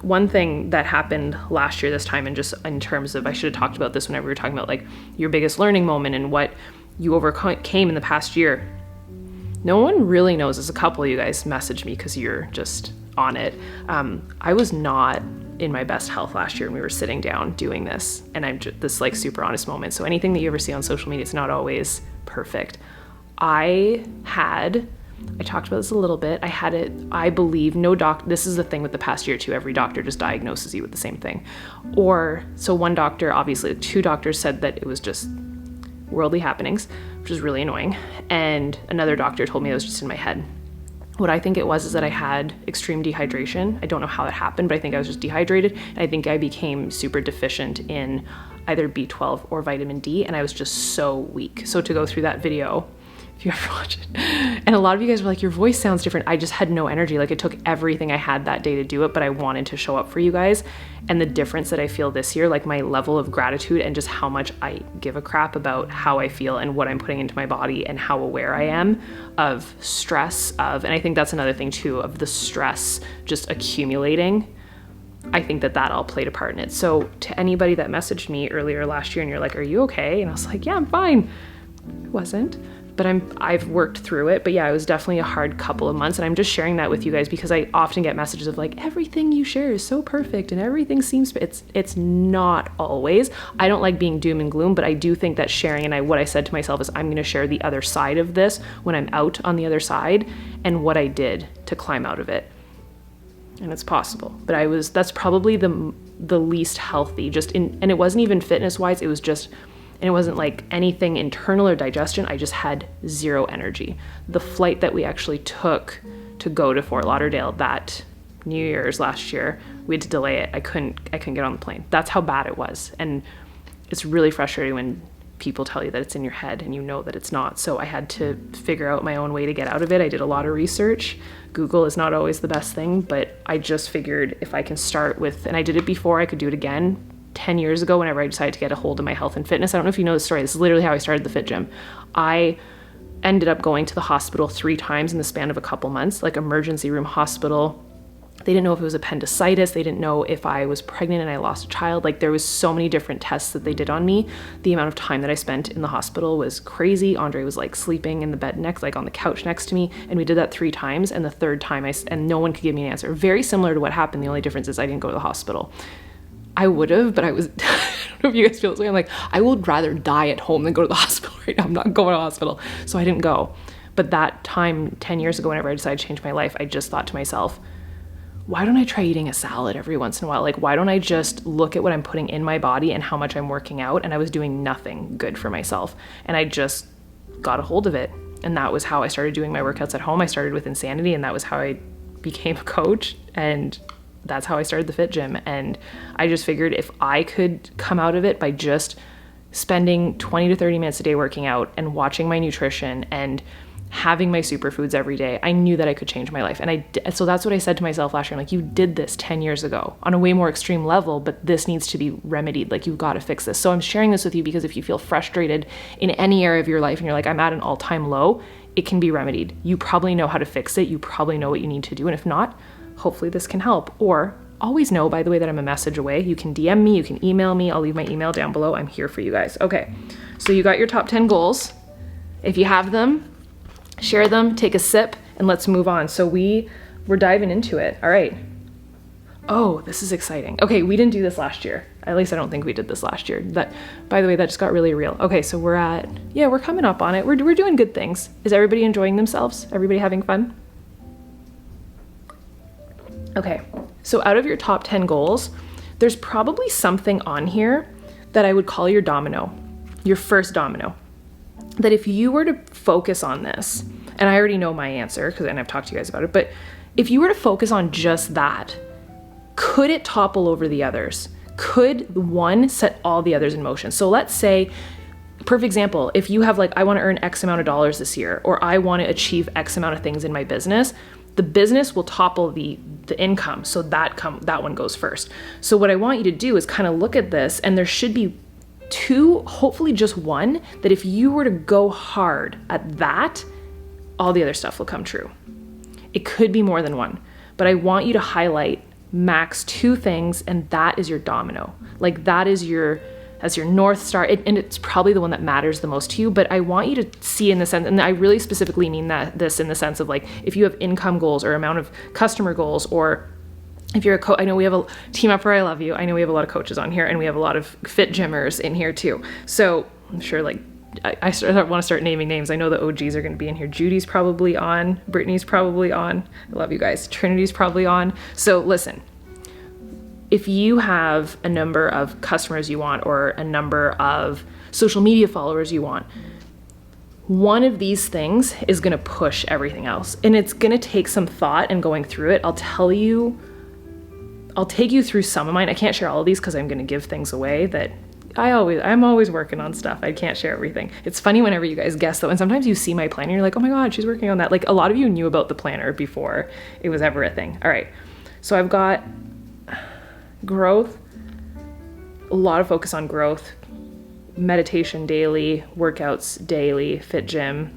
One thing that happened last year this time, and just in terms of, I should have talked about this whenever we were talking about, like, your biggest learning moment and what you overcame in the past year. No one really knows. There's a couple of you guys messaged me because you're just on it. I was not in my best health last year when we were sitting down doing this, and I'm just this, like, super honest moment. So anything that you ever see on social media, it's not always perfect. I talked about this a little bit. I had it, I believe, this is the thing with the past year too, every doctor just diagnoses you with the same thing. So one doctor, obviously 2 doctors said that it was just worldly happenings, which is really annoying. And another doctor told me it was just in my head. What I think it was is that I had extreme dehydration. I don't know how that happened, but I think I was just dehydrated. And I think I became super deficient in either B12 or vitamin D, and I was just so weak. So to go through that video, if you ever watch it, and a lot of you guys were like, your voice sounds different. I just had no energy. Like, it took everything I had that day to do it, but I wanted to show up for you guys. And the difference that I feel this year, like my level of gratitude and just how much I give a crap about how I feel and what I'm putting into my body and how aware I am of stress and I think that's another thing too, of the stress just accumulating. I think that all played a part in it. So to anybody that messaged me earlier last year and you're like, are you okay? And I was like, yeah, I'm fine. I wasn't. But I've worked through it. But yeah, it was definitely a hard couple of months. And I'm just sharing that with you guys because I often get messages of like, everything you share is so perfect and everything seems, it's not always. I don't like being doom and gloom, but I do think that sharing, and what I said to myself is I'm going to share the other side of this when I'm out on the other side and what I did to climb out of it. And it's possible, but that's probably the least healthy, and it wasn't even fitness wise. It was just, and it wasn't like anything internal or digestion. I just had zero energy. The flight that we actually took to go to Fort Lauderdale that New Year's last year, we had to delay it. I couldn't get on the plane. That's how bad it was. And it's really frustrating when people tell you that it's in your head and you know that it's not. So I had to figure out my own way to get out of it. I did a lot of research. Google is not always the best thing, but I just figured if I can start with, and I did it before, I could do it again 10 years ago whenever I decided to get a hold of my health and fitness. I don't know if you know the story. This is literally how I started the Fit Gym. I ended up going to the hospital 3 times in the span of a couple months, like emergency room hospital. They didn't know if it was appendicitis. They didn't know if I was pregnant and I lost a child. Like there was so many different tests that they did on me. The amount of time that I spent in the hospital was crazy. Andre was like sleeping in the bed next, like on the couch next to me. And we did that 3 times. And the 3rd time and no one could give me an answer. Very similar to what happened. The only difference is I didn't go to the hospital. I would have, but I was, I don't know if you guys feel this way. I'm like, I would rather die at home than go to the hospital right now. I'm not going to the hospital. So I didn't go. But that time, 10 years ago, whenever I decided to change my life, I just thought to myself, why don't I try eating a salad every once in a while? Like, why don't I just look at what I'm putting in my body and how much I'm working out? And I was doing nothing good for myself. And I just got a hold of it. And that was how I started doing my workouts at home. I started with Insanity, and that was how I became a coach. And that's how I started the Fit Gym. And I just figured if I could come out of it by just spending 20 to 30 minutes a day working out and watching my nutrition and having my superfoods every day, I knew that I could change my life. And so that's what I said to myself last year. I'm like, you did this 10 years ago on a way more extreme level, but this needs to be remedied. Like, you've got to fix this. So I'm sharing this with you because if you feel frustrated in any area of your life and you're like, I'm at an all-time low, it can be remedied. You probably know how to fix it. You probably know what you need to do. And if not, hopefully this can help. Or always know, by the way, that I'm a message away. You can DM me, you can email me. I'll leave my email down below. I'm here for you guys. Okay, so you got your top 10 goals. If you have them, share them, take a sip, and let's move on. So we're diving into it. All right. Oh, this is exciting. Okay, we didn't do this last year. At least I don't think we did this last year. That, by the way, that just got really real. Okay, so we're coming up on it. We're doing good things. Is everybody enjoying themselves? Everybody having fun? Okay, so out of your top 10 goals, there's probably something on here that I would call your domino, your first domino. That if you were to focus on this, and I already know my answer because I've talked to you guys about it, but if you were to focus on just that, could it topple over the others? Could one set all the others in motion? So let's say, perfect example, if you have like, I want to earn X amount of dollars this year, or I want to achieve X amount of things in my business, the business will topple the income. So that one goes first. So what I want you to do is kind of look at this, and there should be 2, hopefully just 1, that if you were to go hard at that, all the other stuff will come true. It could be more than 1, but I want you to highlight max 2 things, and that is your domino. Like that's your North Star, and it's probably the one that matters the most to you, but I want you to see in the sense, and I really specifically mean this in the sense of like, if you have income goals or amount of customer goals, or if you're a coach, I know we have a team up where I love you. I know we have a lot of coaches on here, and we have a lot of fit gymmers in here too. So I'm sure like, I want to start naming names. I know the OGs are going to be in here. Judy's probably on. Brittany's probably on. I love you guys. Trinity's probably on. So listen, if you have a number of customers you want, or a number of social media followers you want, one of these things is going to push everything else. And it's going to take some thought and going through it. I'll take you through some of mine. I can't share all of these because I'm going to give things away that I'm always working on stuff. I can't share everything. It's funny whenever you guys guess though, and sometimes you see my planner, you're like, oh my God, she's working on that. Like a lot of you knew about the planner before it was ever a thing. All right. So I've got growth, a lot of focus on growth, meditation daily, workouts daily, fit gym.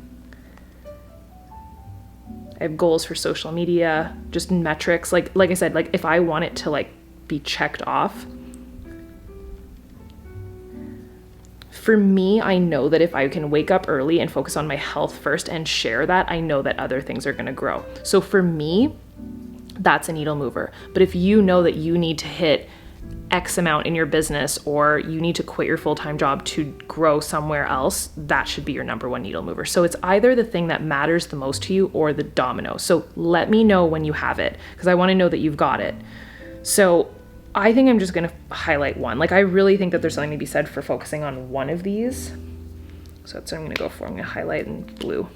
I have goals for social media, just metrics. Like I said, like if I want it to like be checked off, for me, I know that if I can wake up early and focus on my health first and share that, I know that other things are going to grow. So for me, that's a needle mover. But if you know that you need to hit X amount in your business, or you need to quit your full-time job to grow somewhere else, that should be your number 1 needle mover. So it's either the thing that matters the most to you or the domino. So let me know when you have it, because I want to know that you've got it. So I think I'm just going to highlight one. Like I really think that there's something to be said for focusing on one of these. So that's what I'm going to go for. I'm going to highlight in blue.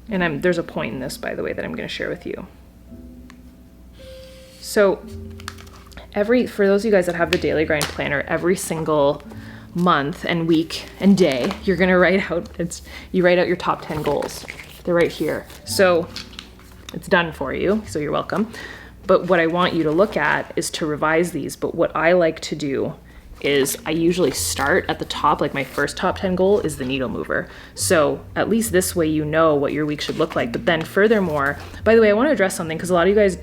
And there's a point in this, by the way, that I'm going to share with you. So for those of you guys that have the Daily Grind planner, every single month and week and day, you're gonna write out, you write out your top 10 goals. They're right here. So it's done for you, so you're welcome. But what I want you to look at is to revise these. But what I like to do is I usually start at the top, like my first top 10 goal is the needle mover. So at least this way you know what your week should look like. But then furthermore, by the way, I want to address something because a lot of you guys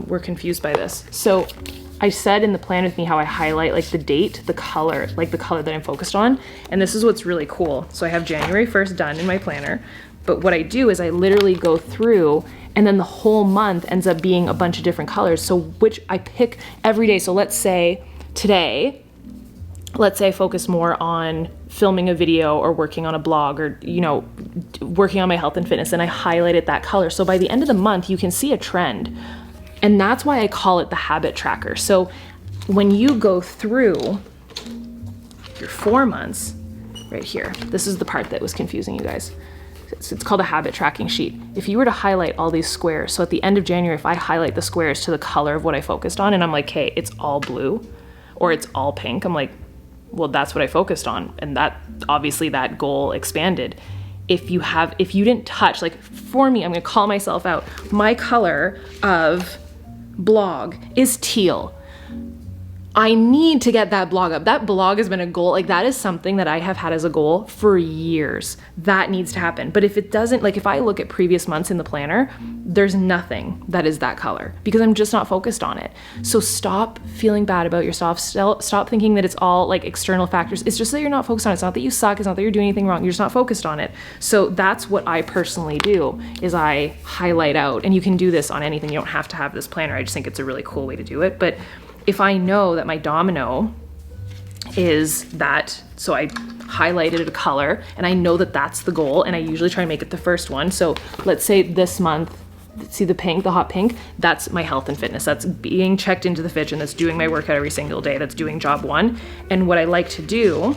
were confused by this. So I said in the plan with me how I highlight like the date, the color, like the color that I'm focused on. And this is what's really cool. So I have January 1st done in my planner. But what I do is I literally go through and then the whole month ends up being a bunch of different colors. So which I pick every day. So let's say today, let's say I focus more on filming a video or working on a blog or, you know, working on my health and fitness, and I highlighted that color. So by the end of the month, you can see a trend. And that's why I call it the habit tracker. So when you go through your 4 months right here, this is the part that was confusing you guys. It's called a habit tracking sheet. If you were to highlight all these squares, so at the end of January, if I highlight the squares to the color of what I focused on, and I'm like, hey, it's all blue or it's all pink, I'm like, well, that's what I focused on. And that obviously that goal expanded. If you didn't touch, like for me, I'm gonna call myself out. My color of blog is teal. I need to get that blog up. That blog has been a goal. Like that is something that I have had as a goal for years. That needs to happen. But if it doesn't, like if I look at previous months in the planner, there's nothing that is that color because I'm just not focused on it. So stop feeling bad about yourself. Stop thinking that it's all like external factors. It's just that you're not focused on it. It's not that you suck. It's not that you're doing anything wrong. You're just not focused on it. So that's what I personally do is I highlight out, and you can do this on anything. You don't have to have this planner. I just think it's a really cool way to do it. But if I know that my domino is that, so I highlighted a color and I know that that's the goal, and I usually try and make it the first one. So let's say this month, see the pink, the hot pink, that's my health and fitness. That's being checked into the fridge, and that's doing my workout every single day. That's doing job 1. And what I like to do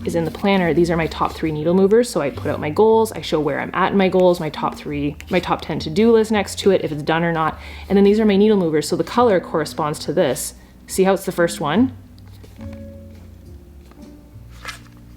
is in the planner, these are my top 3 needle movers. So I put out my goals, I show where I'm at in my goals, my top 10 to-do list next to it, if it's done or not. And then these are my needle movers. So the color corresponds to this. See how it's the first one?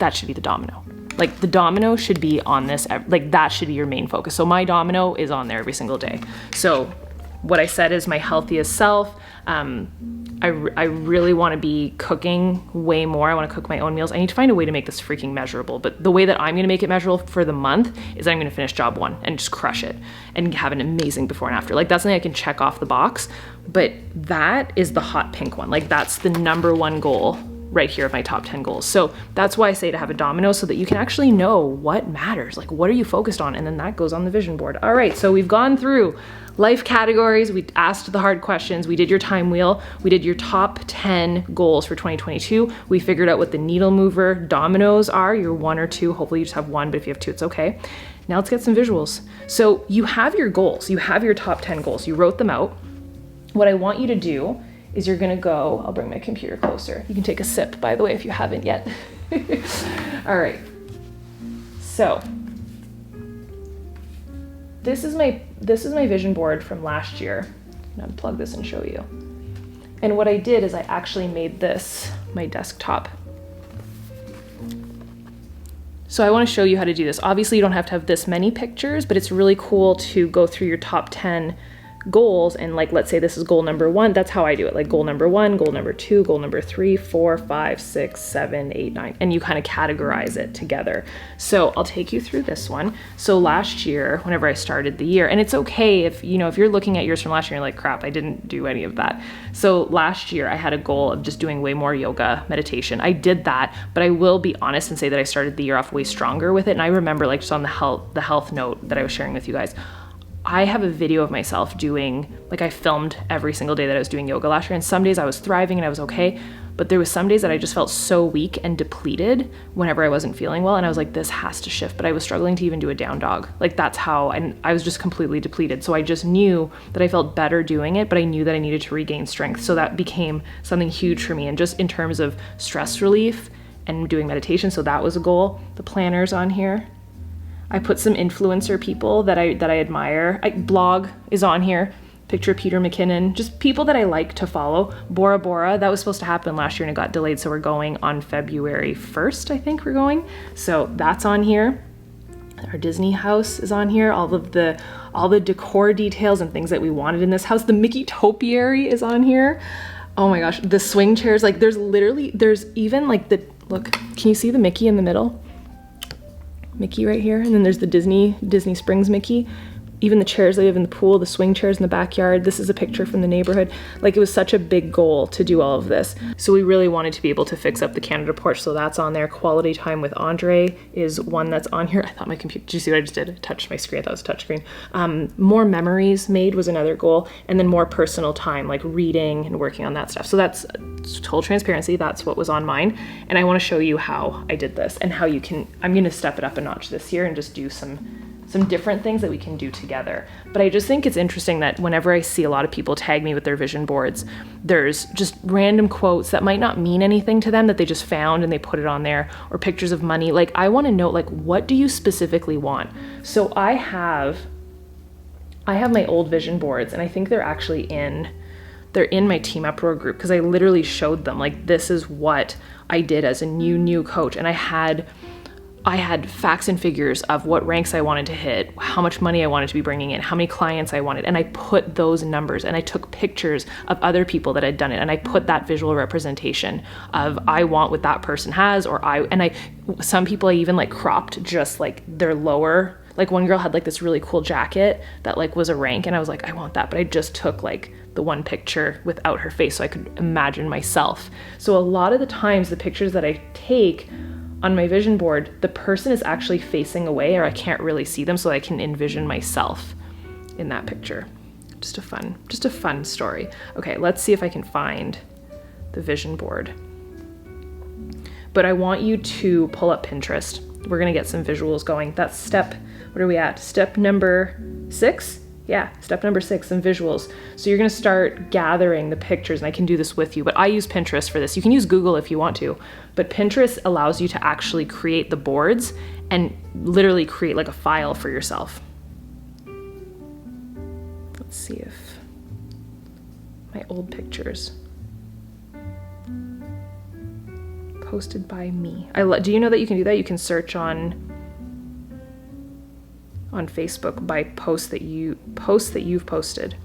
That should be the domino. Like the domino should be on this, like that should be your main focus. So my domino is on there every single day. So what I said is my healthiest self. I really want to be cooking way more. I want to cook my own meals. I need to find a way to make this freaking measurable. But the way that I'm going to make it measurable for the month is I'm going to finish job 1 and just crush it and have an amazing before and after. Like that's something I can check off the box. But that is the hot pink one. Like that's the number 1 goal right here of my top 10 goals. So that's why I say to have a domino so that you can actually know what matters. Like what are you focused on? And then that goes on the vision board. All right, so we've gone through life categories. We asked the hard questions. We did your time wheel. We did your top 10 goals for 2022. We figured out what the needle mover dominoes are, your 1 or 2. Hopefully you just have 1, but if you have 2, it's okay. Now let's get some visuals. So you have your goals. You have your top 10 goals. You wrote them out. What I want you to do is you're gonna go, I'll bring my computer closer. You can take a sip, by the way, if you haven't yet. All right, so this is my vision board from last year. I'm gonna unplug this and show you. And what I did is I actually made this my desktop. So I wanna show you how to do this. Obviously you don't have to have this many pictures, but it's really cool to go through your top 10 goals, and like let's say this is goal number 1. That's how I do it. Like goal number 1, goal number 2, goal number 3, 4, 5, 6, 7, 8, 9, and you kind of categorize it together. So I'll take you through this one. So last year, whenever I started the year, and it's okay if if you're looking at yours from last year and you're like, crap, I didn't do any of that. So last year I had a goal of just doing way more yoga, meditation. I did that, but I will be honest and say that I started the year off way stronger with it. And I remember, like, just on the health note that I was sharing with you guys, I have a video of myself doing, like, I filmed every single day that I was doing yoga last year, and some days I was thriving and I was okay, but there was some days that I just felt so weak and depleted whenever I wasn't feeling well, and I was like, this has to shift. But I was struggling to even do a down dog. Like, that's how, and I was just completely depleted. So I just knew that I felt better doing it, but I knew that I needed to regain strength. So that became something huge for me, and just in terms of stress relief and doing meditation. So that was a goal. The planner's on here. I put some influencer people that I admire. Blog is on here. Picture of Peter McKinnon, just people that I like to follow. Bora Bora, that was supposed to happen last year and it got delayed, so we're going on February 1st, I think we're going. So that's on here. Our Disney house is on here. All the decor details and things that we wanted in this house. The Mickey topiary is on here. Oh my gosh, the swing chairs, like there's even like look, can you see the Mickey in the middle? Mickey right here, and then there's the Disney Springs Mickey. Even the chairs they have in the pool, the swing chairs in the backyard. This is a picture from the neighborhood. Like, it was such a big goal to do all of this. So we really wanted to be able to fix up the Canada porch, so that's on there. Quality time with Andre is one that's on here. I thought my computer, did you see what I just did? I touched my screen, I thought it was a touch screen. More memories made was another goal, and then more personal time, like reading and working on that stuff. So that's total transparency, that's what was on mine. And I wanna show you how I did this and how you can, I'm gonna step it up a notch this year and just do some different things that we can do together. But I just think it's interesting that whenever I see a lot of people tag me with their vision boards, there's just random quotes that might not mean anything to them that they just found and they put it on there, or pictures of money. Like, I want to know, like, what do you specifically want? So I have my old vision boards, and I think they're actually they're in my Team Uproar group, because I literally showed them, like, this is what I did as a new coach. And I had facts and figures of what ranks I wanted to hit, how much money I wanted to be bringing in, how many clients I wanted. And I put those numbers, and I took pictures of other people that had done it. And I put that visual representation of, I want what that person has, some people I even like cropped just like their lower, like one girl had like this really cool jacket that like was a rank, and I was like, I want that. But I just took like the one picture without her face so I could imagine myself. So a lot of the times the pictures that I take on my vision board, the person is actually facing away, or I can't really see them, so I can envision myself in that picture. Just a fun story. Okay, let's see if I can find the vision board. But I want you to pull up Pinterest. We're gonna get some visuals going. That's what are we at? Step number 6? Yeah, step number 6, some visuals. So you're gonna start gathering the pictures, and I can do this with you, but I use Pinterest for this. You can use Google if you want to, but Pinterest allows you to actually create the boards and literally create like a file for yourself. Let's see if my old pictures. Posted by me. Do you know that you can do that? You can search on Facebook by posts that you've posted.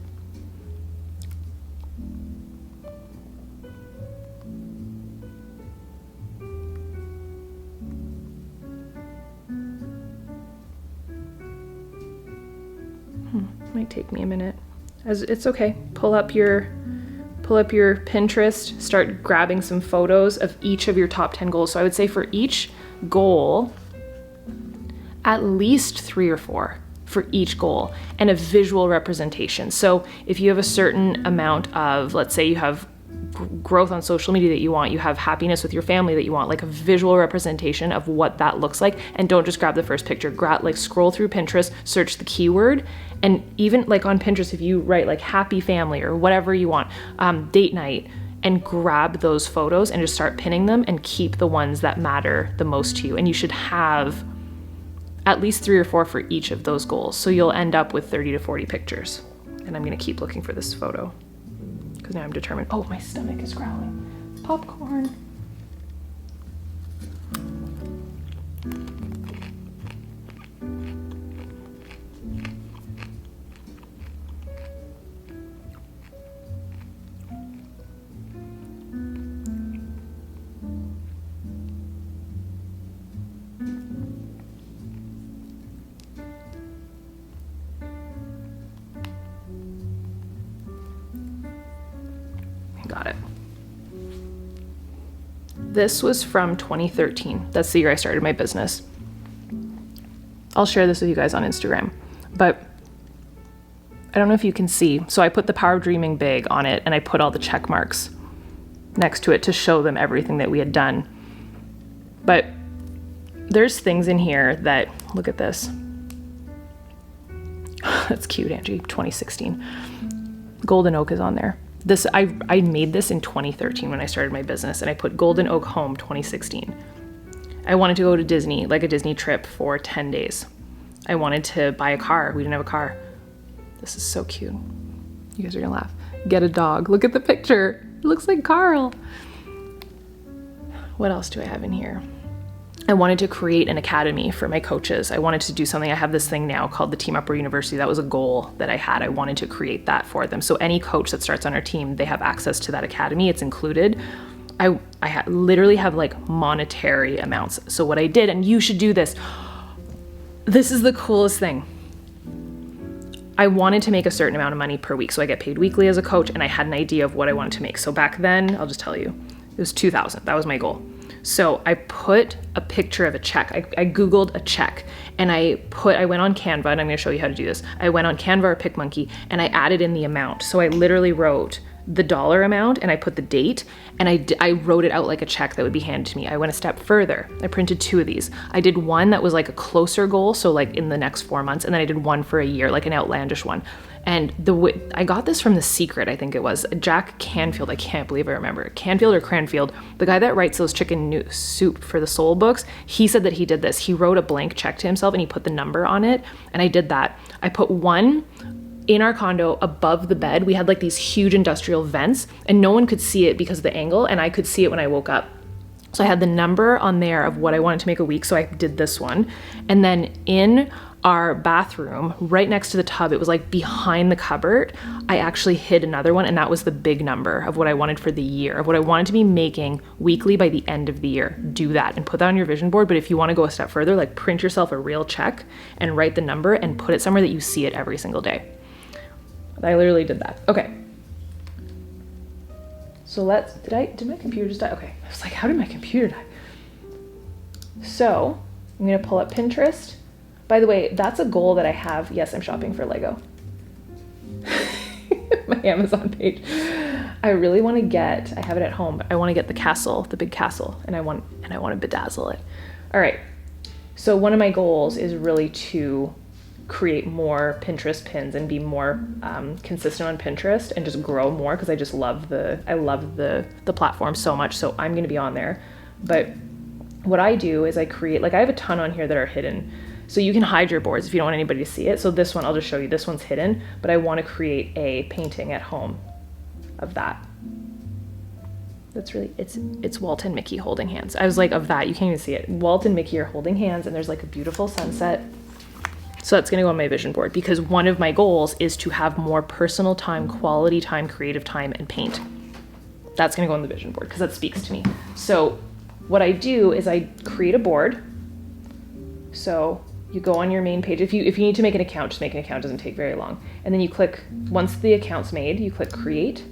Might take me a minute. It's okay. Pull up your Pinterest, start grabbing some photos of each of your top 10 goals. So I would say for each goal, at least 3 or 4 for each goal, and a visual representation. So if you have a certain amount of, let's say you have growth on social media that you want, you have happiness with your family that you want, like a visual representation of what that looks like. And don't just grab the first picture, scroll through Pinterest, search the keyword, and even like on Pinterest, if you write like happy family or whatever you want, date night, and grab those photos and just start pinning them and keep the ones that matter the most to you. And you should have at least 3 or 4 for each of those goals. So you'll end up with 30 to 40 pictures. And I'm gonna keep looking for this photo because now I'm determined. Oh, my stomach is growling. Popcorn. Got it. This was from 2013. That's the year I started my business. I'll share this with you guys on Instagram, but I don't know if you can see. So I put the Power of Dreaming big on it, and I put all the check marks next to it to show them everything that we had done. But there's things in here that, look at this. That's cute, Angie, 2016. Golden Oak is on there. This I made this in 2013 when I started my business, and I put Golden Oak Home 2016. I wanted to go to Disney, like a Disney trip for 10 days. I wanted to buy a car. We didn't have a car. This is so cute. You guys are gonna laugh. Get a dog. Look at the picture. It looks like Carl. What else do I have in here? I wanted to create an academy for my coaches. I wanted to do something. I have this thing now called the Team Upper University. That was a goal that I had. I wanted to create that for them. So any coach that starts on our team, they have access to that academy. It's included. I literally have like monetary amounts. So what I did, and you should do this. This is the coolest thing. I wanted to make a certain amount of money per week. So I get paid weekly as a coach, and I had an idea of what I wanted to make. So back then, I'll just tell you, it was $2,000. That was my goal. So I put a picture of a check. I Googled a check, and I went on Canva, and I'm going to show you how to do this. I went on Canva or PicMonkey, and I added in the amount. So I literally wrote the dollar amount, and I put the date, and I wrote it out like a check that would be handed to me. I went a step further. I printed 2 of these. I did one that was like a closer goal, so like in the next 4 months, and then I did one for a year, like an outlandish one. And I got this from The Secret, I think it was. Jack Canfield, I can't believe I remember it. Canfield or Cranfield, the guy that writes those chicken soup for the soul books, he said that he did this. He wrote a blank check to himself and he put the number on it, and I did that. I put one in our condo above the bed. We had like these huge industrial vents, and no one could see it because of the angle, and I could see it when I woke up. So I had the number on there of what I wanted to make a week, so I did this one. And then in our bathroom, right next to the tub, it was like behind the cupboard, I actually hid another one, and that was the big number of what I wanted for the year, of what I wanted to be making weekly by the end of the year. Do that and put that on your vision board. But if you want to go a step further, like print yourself a real check and write the number and put it somewhere that you see it every single day. I literally did that. Okay. So did my computer just die? Okay. I was like, how did my computer die? So I'm going to pull up Pinterest. By the way, that's a goal that I have. Yes, I'm shopping for Lego. My Amazon page. I really want to get, I have it at home. I want to get the castle, the big castle, and I want to bedazzle it. All right. So one of my goals is really to create more Pinterest pins and be more consistent on Pinterest and just grow more, because I just love the platform so much. So I'm going to be on there. But what I do is I create, like I have a ton on here that are hidden. So you can hide your boards if you don't want anybody to see it. So this one, I'll just show you, this one's hidden, but I want to create a painting at home of that. That's really, it's Walt and Mickey holding hands. I was like, of that, you can't even see it. Walt and Mickey are holding hands, and there's like a beautiful sunset. So that's going to go on my vision board, because one of my goals is to have more personal time, quality time, creative time, and paint. That's going to go on the vision board because that speaks to me. So what I do is I create a board. So you go on your main page. If you need to make an account, just make an account. It doesn't take very long. And then you click, once the account's made, you click create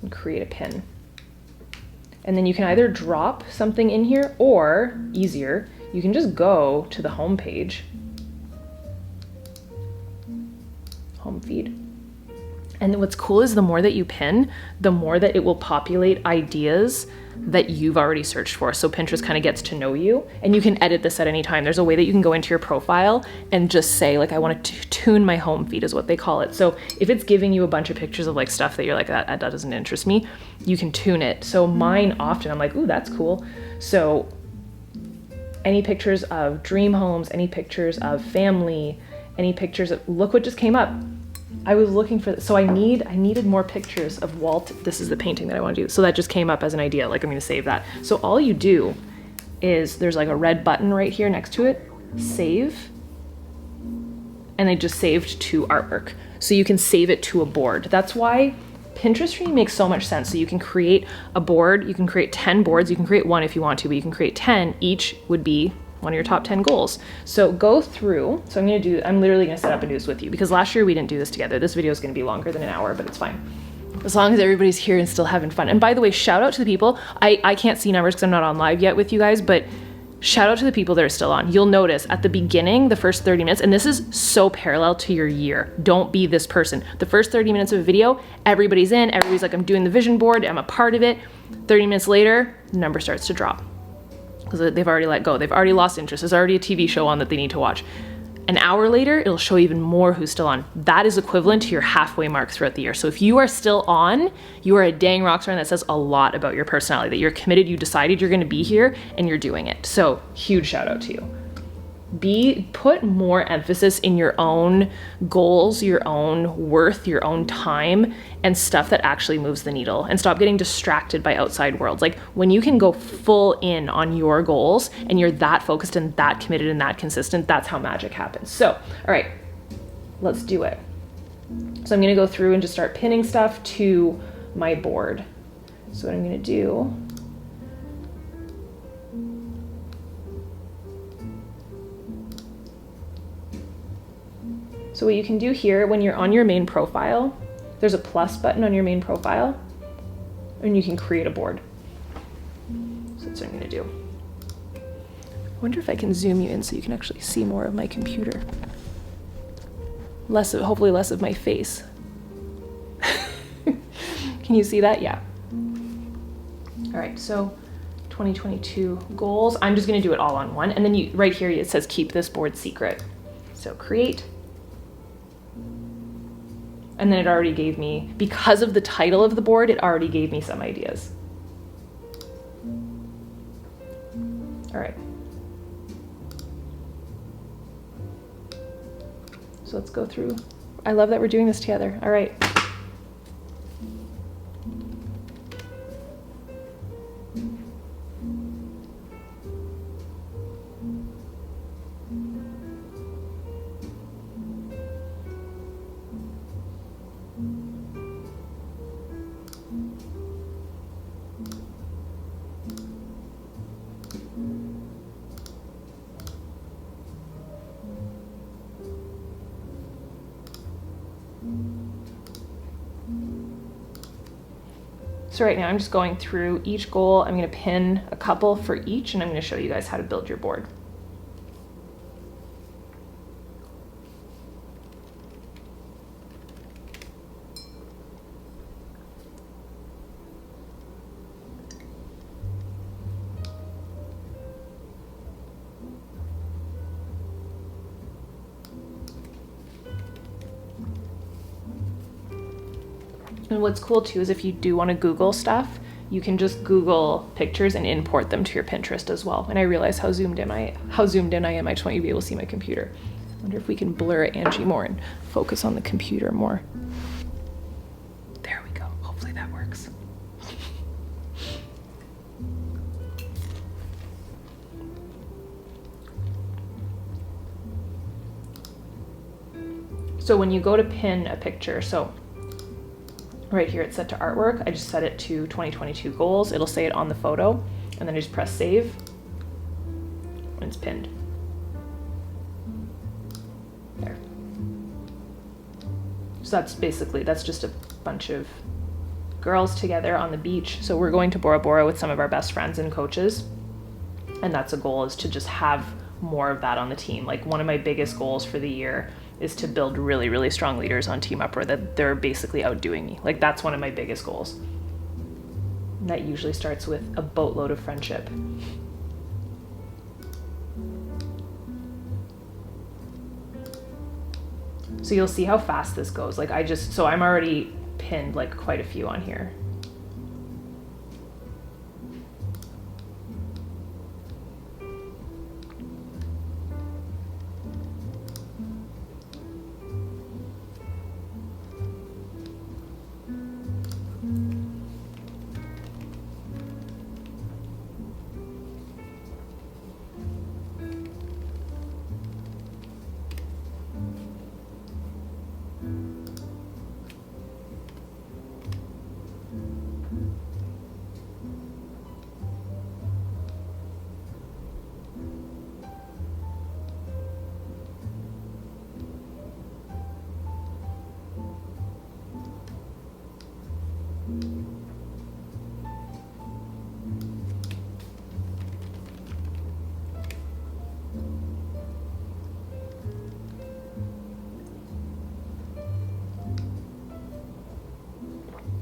and create a pin. And then you can either drop something in here, or easier, you can just go to the home page, home feed. And what's cool is the more that you pin, the more that it will populate ideas that you've already searched for. So Pinterest kind of gets to know you, and you can edit this at any time. There's a way that you can go into your profile and just say, like, I want to tune my home feed is what they call it. So if it's giving you a bunch of pictures of like stuff that you're like, that doesn't interest me, you can tune it. So mine often, I'm like, ooh, that's cool. So any pictures of dream homes, any pictures of family, any pictures of, look what just came up. I was looking for, so I needed more pictures of Walt. This is the painting that I want to do. So that just came up as an idea, like I'm going to save that. So all you do is there's like a red button right here next to it, save. And I just saved to artwork. So you can save it to a board. That's why Pinterest for me makes so much sense. So you can create a board, you can create 10 boards, you can create one if you want to, but you can create 10, each would be one of your top 10 goals. So go through, so I'm literally gonna set up and do this with you, because last year we didn't do this together. This video is gonna be longer than an hour, but it's fine. As long as everybody's here and still having fun. And by the way, shout out to the people, I can't see numbers because I'm not on live yet with you guys, but shout out to the people that are still on. You'll notice at the beginning, the first 30 minutes, and this is so parallel to your year. Don't be this person. The first 30 minutes of a video, everybody's in, everybody's like, I'm doing the vision board, I'm a part of it. 30 minutes later, the number starts to drop because they've already let go. They've already lost interest. There's already a TV show on that they need to watch. An hour later, it'll show even more who's still on. That is equivalent to your halfway mark throughout the year. So if you are still on, you are a dang rock star, and that says a lot about your personality, that you're committed, you decided you're gonna be here, and you're doing it. So huge shout out to you. put more emphasis in your own goals, your own worth, your own time, and stuff that actually moves the needle, and stop getting distracted by outside worlds. Like when you can go full in on your goals and you're that focused and that committed and that consistent, that's how magic happens. So, all right, let's do it. So I'm going to go through and just start pinning stuff to my board. So what I'm going to do, so what you can do here when you're on your main profile, there's a plus button on your main profile and you can create a board. So that's what I'm going to do. I wonder if I can zoom you in so you can actually see more of my computer. Hopefully less of my face. Can you see that? Yeah. All right, so 2022 goals. I'm just gonna do it all on one. And then right here, it says keep this board secret. So create. And then it already gave me, because of the title of the board, it already gave me some ideas. All right. So let's go through. I love that we're doing this together. All right. So right now I'm just going through each goal. I'm going to pin a couple for each, and I'm going to show you guys how to build your board. And what's cool too is if you do want to Google stuff, you can just Google pictures and import them to your Pinterest as well. And I realize how zoomed in I am. I just want you to be able to see my computer. I wonder if we can blur Angie more and focus on the computer more. There we go. Hopefully that works. So when you go to pin a picture, so right here it's set to artwork. I just set it to 2022 goals. It'll say it on the photo, and then I just press save and it's pinned. There. So that's just a bunch of girls together on the beach. So we're going to Bora Bora with some of our best friends and coaches. And that's a goal, is to just have more of that on the team. Like one of my biggest goals for the year is to build really, really strong leaders on Team Upper, that they're basically outdoing me. Like that's one of my biggest goals. And that usually starts with a boatload of friendship. So you'll see how fast this goes. Like so I'm already pinned like quite a few on here.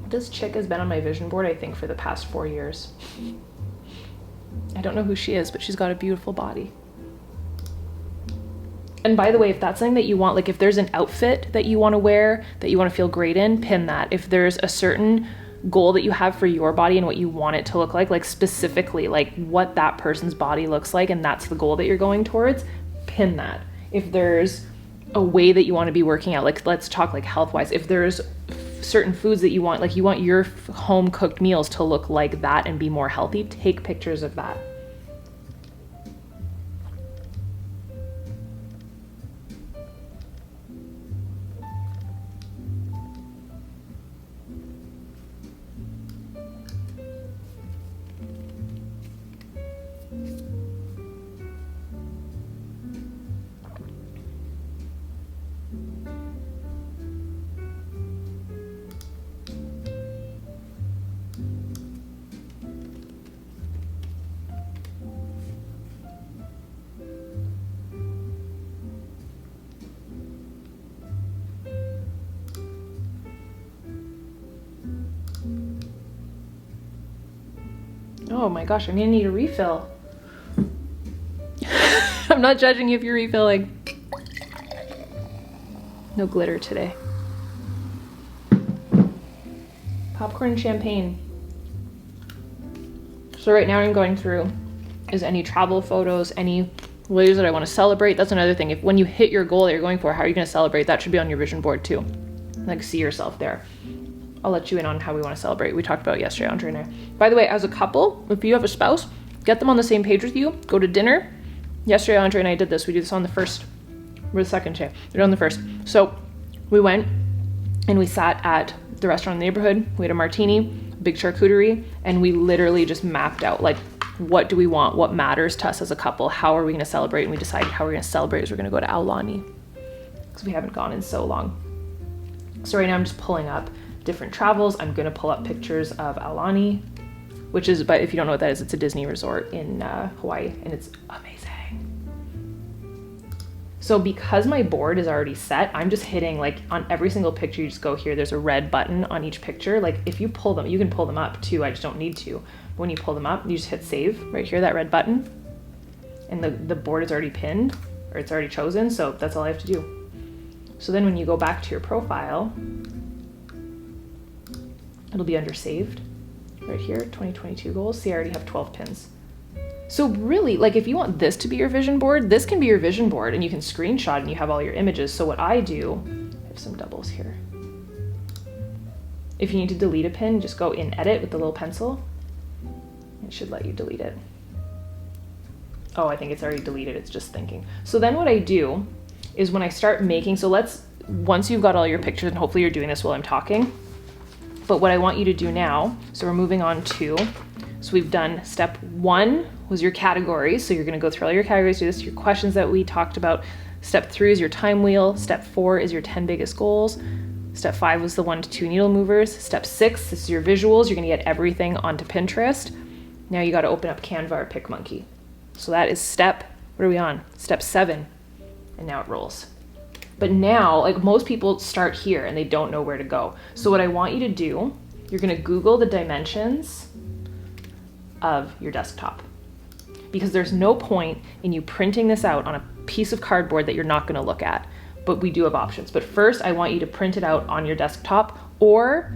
This chick has been on my vision board, I think, for the past 4 years. I don't know who she is, but she's got a beautiful body. And by the way, if that's something that you want, like if there's an outfit that you want to wear, that you want to feel great in, pin that. If there's a certain goal that you have for your body and what you want it to look like specifically like what that person's body looks like, and that's the goal that you're going towards, pin that. If there's a way that you want to be working out, like let's talk like health-wise, if there's certain foods that you want, like you want your home cooked meals to look like that and be more healthy, take pictures of that. Oh my gosh, I'm gonna need a refill. I'm not judging you if you're refilling. No glitter today. Popcorn and champagne. So right now I'm going through is any travel photos, any ways that I want to celebrate. That's another thing. If when you hit your goal that you're going for, how are you going to celebrate? That should be on your vision board too. Like see yourself there. I'll let you in on how we want to celebrate. We talked about it yesterday, Andre and I. By the way, as a couple, if you have a spouse, get them on the same page with you. Go to dinner. Yesterday, Andre and I did this. We do this on the first, or the second day. We're on the first. So we went and we sat at the restaurant in the neighborhood. We had a martini, big charcuterie, and we literally just mapped out like, what do we want? What matters to us as a couple? How are we going to celebrate? And we decided how we're going to celebrate is we're going to go to Aulani because we haven't gone in so long. So right now I'm just pulling up different travels. I'm going to pull up pictures of Aulani, which is, but if you don't know what that is, it's a Disney resort in Hawaii, and it's amazing. So because my board is already set, I'm just hitting like on every single picture. You just go here. There's a red button on each picture. Like if you pull them, you can pull them up too. I just don't need to. But when you pull them up, you just hit save right here, that red button, and the board is already pinned or it's already chosen. So that's all I have to do. So then when you go back to your profile, it'll be under saved right here, 2022 goals. See, I already have 12 pins. So really, like if you want this to be your vision board, this can be your vision board and you can screenshot and you have all your images. So what I do, I have some doubles here. If you need to delete a pin, just go in edit with the little pencil. It should let you delete it. Oh, I think it's already deleted. It's just thinking. So then what I do is when I start making, once you've got all your pictures, and hopefully you're doing this while I'm talking, but what I want you to do now, so we're moving on to, so we've done step 1 was your categories. So you're going to go through all your categories, do this, your questions that we talked about. Step 3 is your time wheel. Step 4 is your 10 biggest goals. Step 5 was the 1 to 2 needle movers. Step 6 is your visuals. You're going to get everything onto Pinterest. Now you got to open up Canva or PicMonkey. So that is what are we on? Step 7. And now it rolls. But now, like most people start here and they don't know where to go. So what I want you to do, you're going to Google the dimensions of your desktop, because there's no point in you printing this out on a piece of cardboard that you're not going to look at, but we do have options. But first I want you to print it out on your desktop or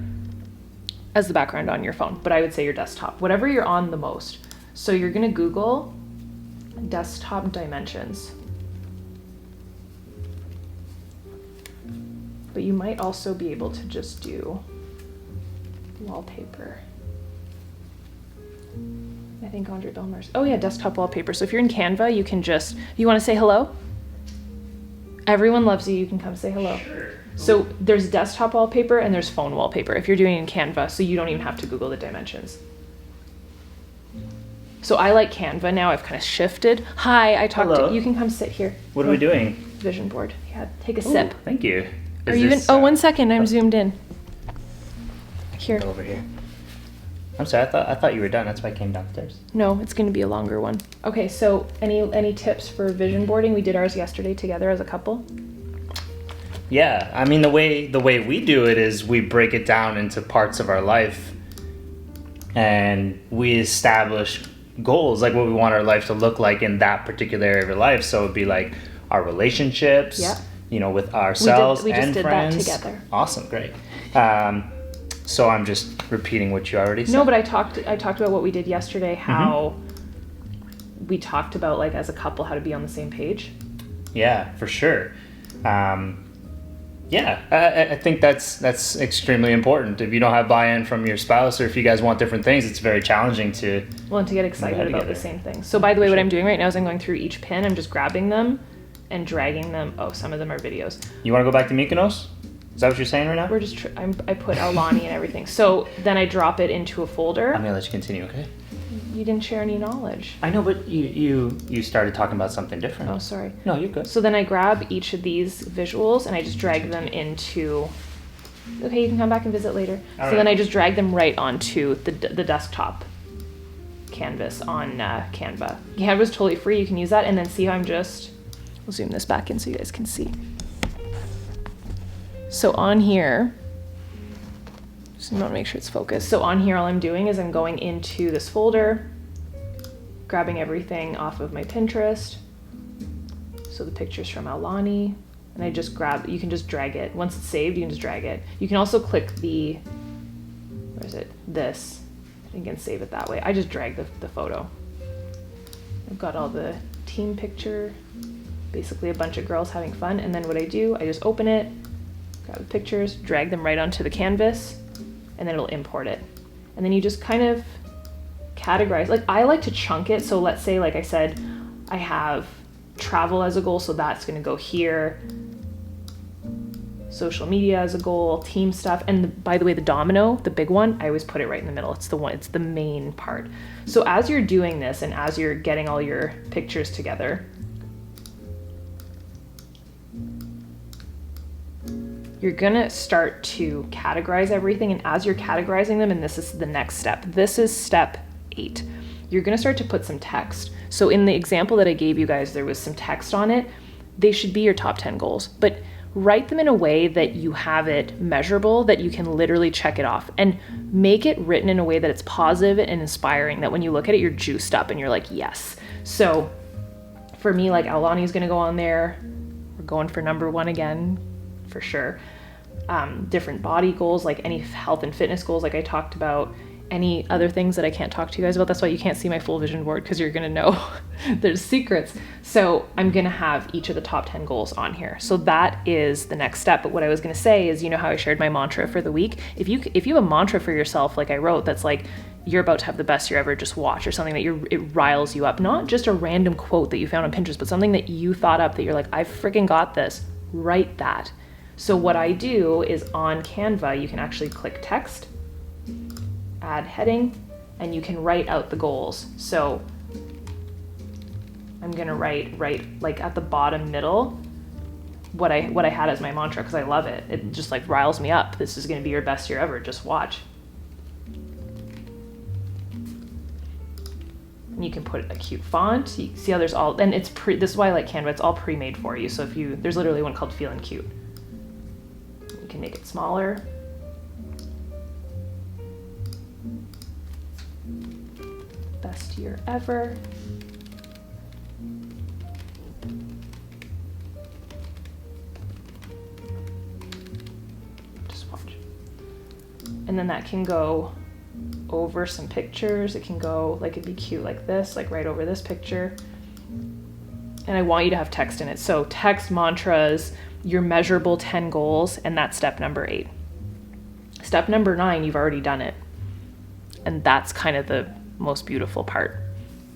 as the background on your phone, but I would say your desktop, whatever you're on the most. So you're going to Google desktop dimensions. But you might also be able to just do wallpaper. I think Andre Bellemare's. Oh yeah, desktop wallpaper. So if you're in Canva, you can just, you want to say hello? Everyone loves you. You can come say hello. Sure. So there's desktop wallpaper and there's phone wallpaper if you're doing it in Canva, so you don't even have to Google the dimensions. So I like Canva now. I've kind of shifted. Hi, I talked Hello. to you. Can come sit here. What are we doing? Vision board. Yeah, take a sip. Thank you. Are you in? Oh, 1 second. I'm zoomed in. Here. Go over here. I'm sorry. I thought you were done. That's why I came downstairs. No, it's going to be a longer one. Okay, so any tips for vision boarding? We did ours yesterday together as a couple. Yeah, I mean the way we do it is we break it down into parts of our life, and we establish goals, like what we want our life to look like in that particular area of our life. So it'd be like our relationships, Yeah. you know, with ourselves We just and did friends. that together. Awesome, great. So I'm just repeating what you already said. No, but I talked about what we did yesterday, how we talked about like as a couple how to be on the same page. Yeah, for sure. I think that's extremely important. If you don't have buy-in from your spouse, or if you guys want different things, it's very challenging to get excited about the same thing. So by the way, what I'm doing right now is I'm going through each pin. I'm just grabbing them and dragging them. Oh, some of them are videos. You want to go back to Mykonos? Is that what you're saying right now? We're just I put Aulani and everything. So then I drop it into a folder. I'm gonna let you continue, okay? You didn't share any knowledge. I know, but you started talking about something different. Oh, sorry. No, you're good. So then I grab each of these visuals and I just drag them into... Okay, you can come back and visit later. All Then right. I just drag them right onto the desktop canvas on Canva. Canva's totally free. You can use that. And then see how I'm just... We'll zoom this back in so you guys can see. So on here... Just want to make sure it's focused. So on here, all I'm doing is I'm going into this folder, grabbing everything off of my Pinterest. So the pictures from Aulani, and I just grab, you can just drag it. Once it's saved, you can just drag it. You can also click where is it? This. You can save it that way. I just drag the photo. I've got all the team picture, basically a bunch of girls having fun. And then what I do, I just open it, grab the pictures, drag them right onto the canvas, and then it'll import it. And then you just kind of categorize. Like, I like to chunk it. So let's say, like I said, I have travel as a goal, so that's gonna go here. Social media as a goal, team stuff. And by the way, the domino, the big one, I always put it right in the middle. It's the main part. So as you're doing this and as you're getting all your pictures together, you're gonna start to categorize everything, and as you're categorizing them, and this is the next step, this is step 8, you're gonna start to put some text. So in the example that I gave you guys, there was some text on it. They should be your top 10 goals, but write them in a way that you have it measurable, that you can literally check it off, and make it written in a way that it's positive and inspiring, that when you look at it, you're juiced up and you're like, yes. So for me, like, Aulani's gonna go on there. We're going for number 1 again, for sure. Different body goals, like any health and fitness goals, like I talked about, any other things that I can't talk to you guys about. That's why you can't see my full vision board, because you're gonna know there's secrets. So I'm gonna have each of the top 10 goals on here. So that is the next step. But what I was gonna say is, you know how I shared my mantra for the week? If you have a mantra for yourself, like I wrote, that's like, you're about to have the best year ever, just watch, or something that it riles you up. Not just a random quote that you found on Pinterest, but something that you thought up that you're like, I freaking got this. Write that. So what I do is on Canva, you can actually click text, add heading, and you can write out the goals. So I'm gonna write like at the bottom middle what I had as my mantra, because I love it. It just like riles me up. This is gonna be your best year ever, just watch. And you can put a cute font. You see how there's all, and it's this is why I like Canva, it's all pre-made for you. So there's literally one called Feeling Cute. You can make it smaller. Best year ever. Just watch. And then that can go over some pictures. It can go, like, it'd be cute like this, like right over this picture. And I want you to have text in it. So text, mantras, your measurable 10 goals, and that's step number 8. Step number 9, you've already done it. And that's kind of the most beautiful part.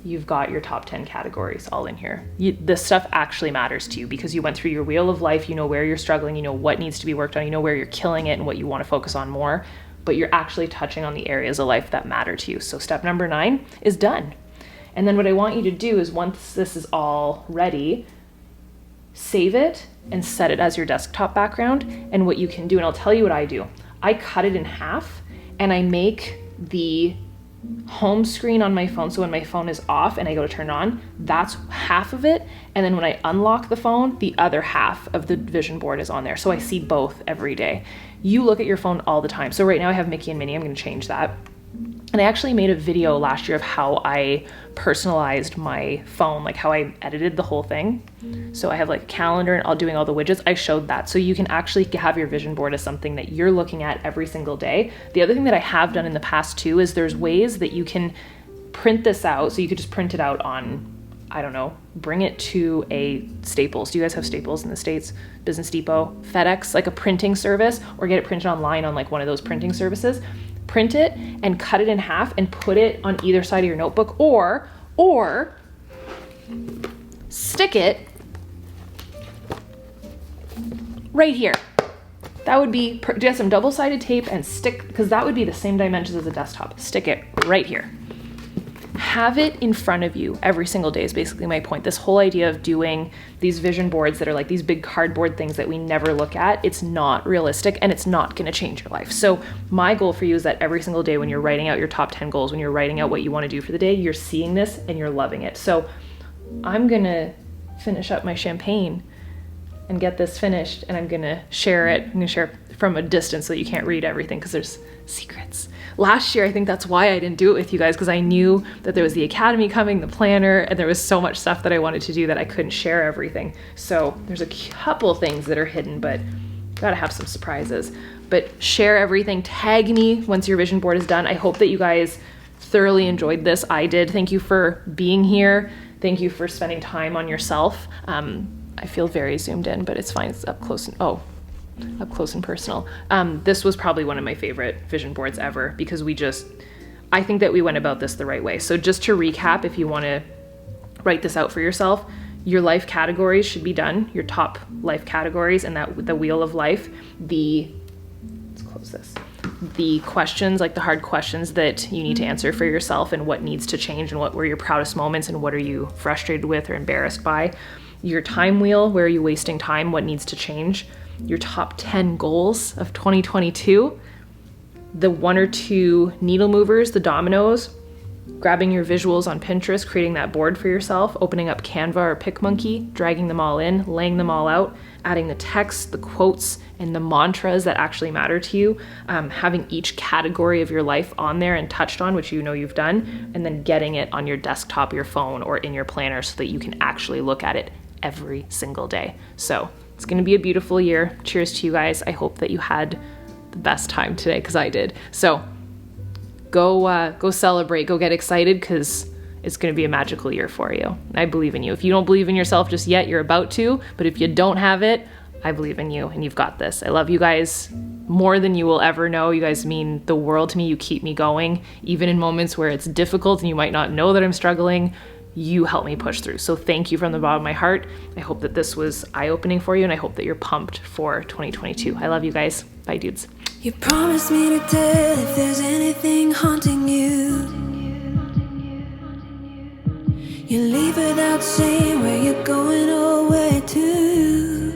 You've got your top 10 categories all in here. This stuff actually matters to you because you went through your wheel of life. You know where you're struggling, you know what needs to be worked on, you know where you're killing it and what you want to focus on more, but you're actually touching on the areas of life that matter to you. So step number 9 is done. And then what I want you to do is, once this is all ready, save it and set it as your desktop background. And what you can do, and I'll tell you what I do, I cut it in half and I make the home screen on my phone, so when my phone is off and I go to turn it on, that's half of it, and then when I unlock the phone, the other half of the vision board is on there, so I see both every day. You look at your phone all the time. So right now I have Mickey and Minnie. I'm going to change that. And I actually made a video last year of how I personalized my phone, like how I edited the whole thing. So I have like a calendar and all doing all the widgets. I showed that. So you can actually have your vision board as something that you're looking at every single day. The other thing that I have done in the past too is there's ways that you can print this out. So you could just print it out on I don't know, bring it to a Staples. Do you guys have Staples in the States? Business Depot, FedEx, like a printing service, or get it printed online on like one of those printing services. Print it and cut it in half and put it on either side of your notebook, or stick it right here. That would be, get some double-sided tape and stick, because that would be the same dimensions as a desktop. Stick it right here. Have it in front of you every single day is basically my point. This whole idea of doing these vision boards that are like these big cardboard things that we never look at, it's not realistic and it's not gonna change your life. So my goal for you is that every single day when you're writing out your top 10 goals, when you're writing out what you wanna do for the day, you're seeing this and you're loving it. So I'm gonna finish up my champagne and get this finished, and I'm gonna share it. I'm gonna share it from a distance so that you can't read everything because there's secrets. Last year, I think that's why I didn't do it with you guys, because I knew that there was the academy coming, the planner, and there was so much stuff that I wanted to do that I couldn't share everything. So there's a couple things that are hidden, but gotta have some surprises. But share everything, tag me once your vision board is done. I hope that you guys thoroughly enjoyed this. I did. Thank you for being here. Thank you for spending time on yourself. I feel very zoomed in, but it's fine. It's up close and personal. This was probably one of my favorite vision boards ever, because I think that we went about this the right way. So just to recap, if you want to write this out for yourself, your life categories should be done, your top life categories, and that the wheel of life, let's close this. The questions, like the hard questions that you need to answer for yourself, and what needs to change, and what were your proudest moments, and what are you frustrated with or embarrassed by. Your time wheel, where are you wasting time, what needs to change. Your top 10 goals of 2022, the 1 or 2 needle movers, the dominoes, grabbing your visuals on Pinterest, creating that board for yourself, opening up Canva or PicMonkey, dragging them all in, laying them all out, adding the text, the quotes, and the mantras that actually matter to you, having each category of your life on there and touched on, which you know you've done, and then getting it on your desktop, your phone, or in your planner so that you can actually look at it every single day. So it's going to be a beautiful year. Cheers to you guys. I hope that you had the best time today, because I did. So go celebrate, go get excited, because it's going to be a magical year for you. I believe in you. If you don't believe in yourself just yet, you're about to, but if you don't have it, I believe in you and you've got this. I love you guys more than you will ever know. You guys mean the world to me. You keep me going, even in moments where it's difficult and you might not know that I'm struggling. You help me push through. So thank you from the bottom of my heart. I hope that this was eye-opening for you, and I hope that you're pumped for 2022. I love you guys. Bye, dudes. You promised me to tell if there's anything haunting you. You leave without saying where you're going or where to.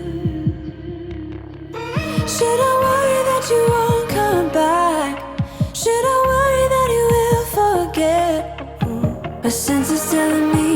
Should I worry that you won't come back? Should I worry that you will forget? My sense is telling me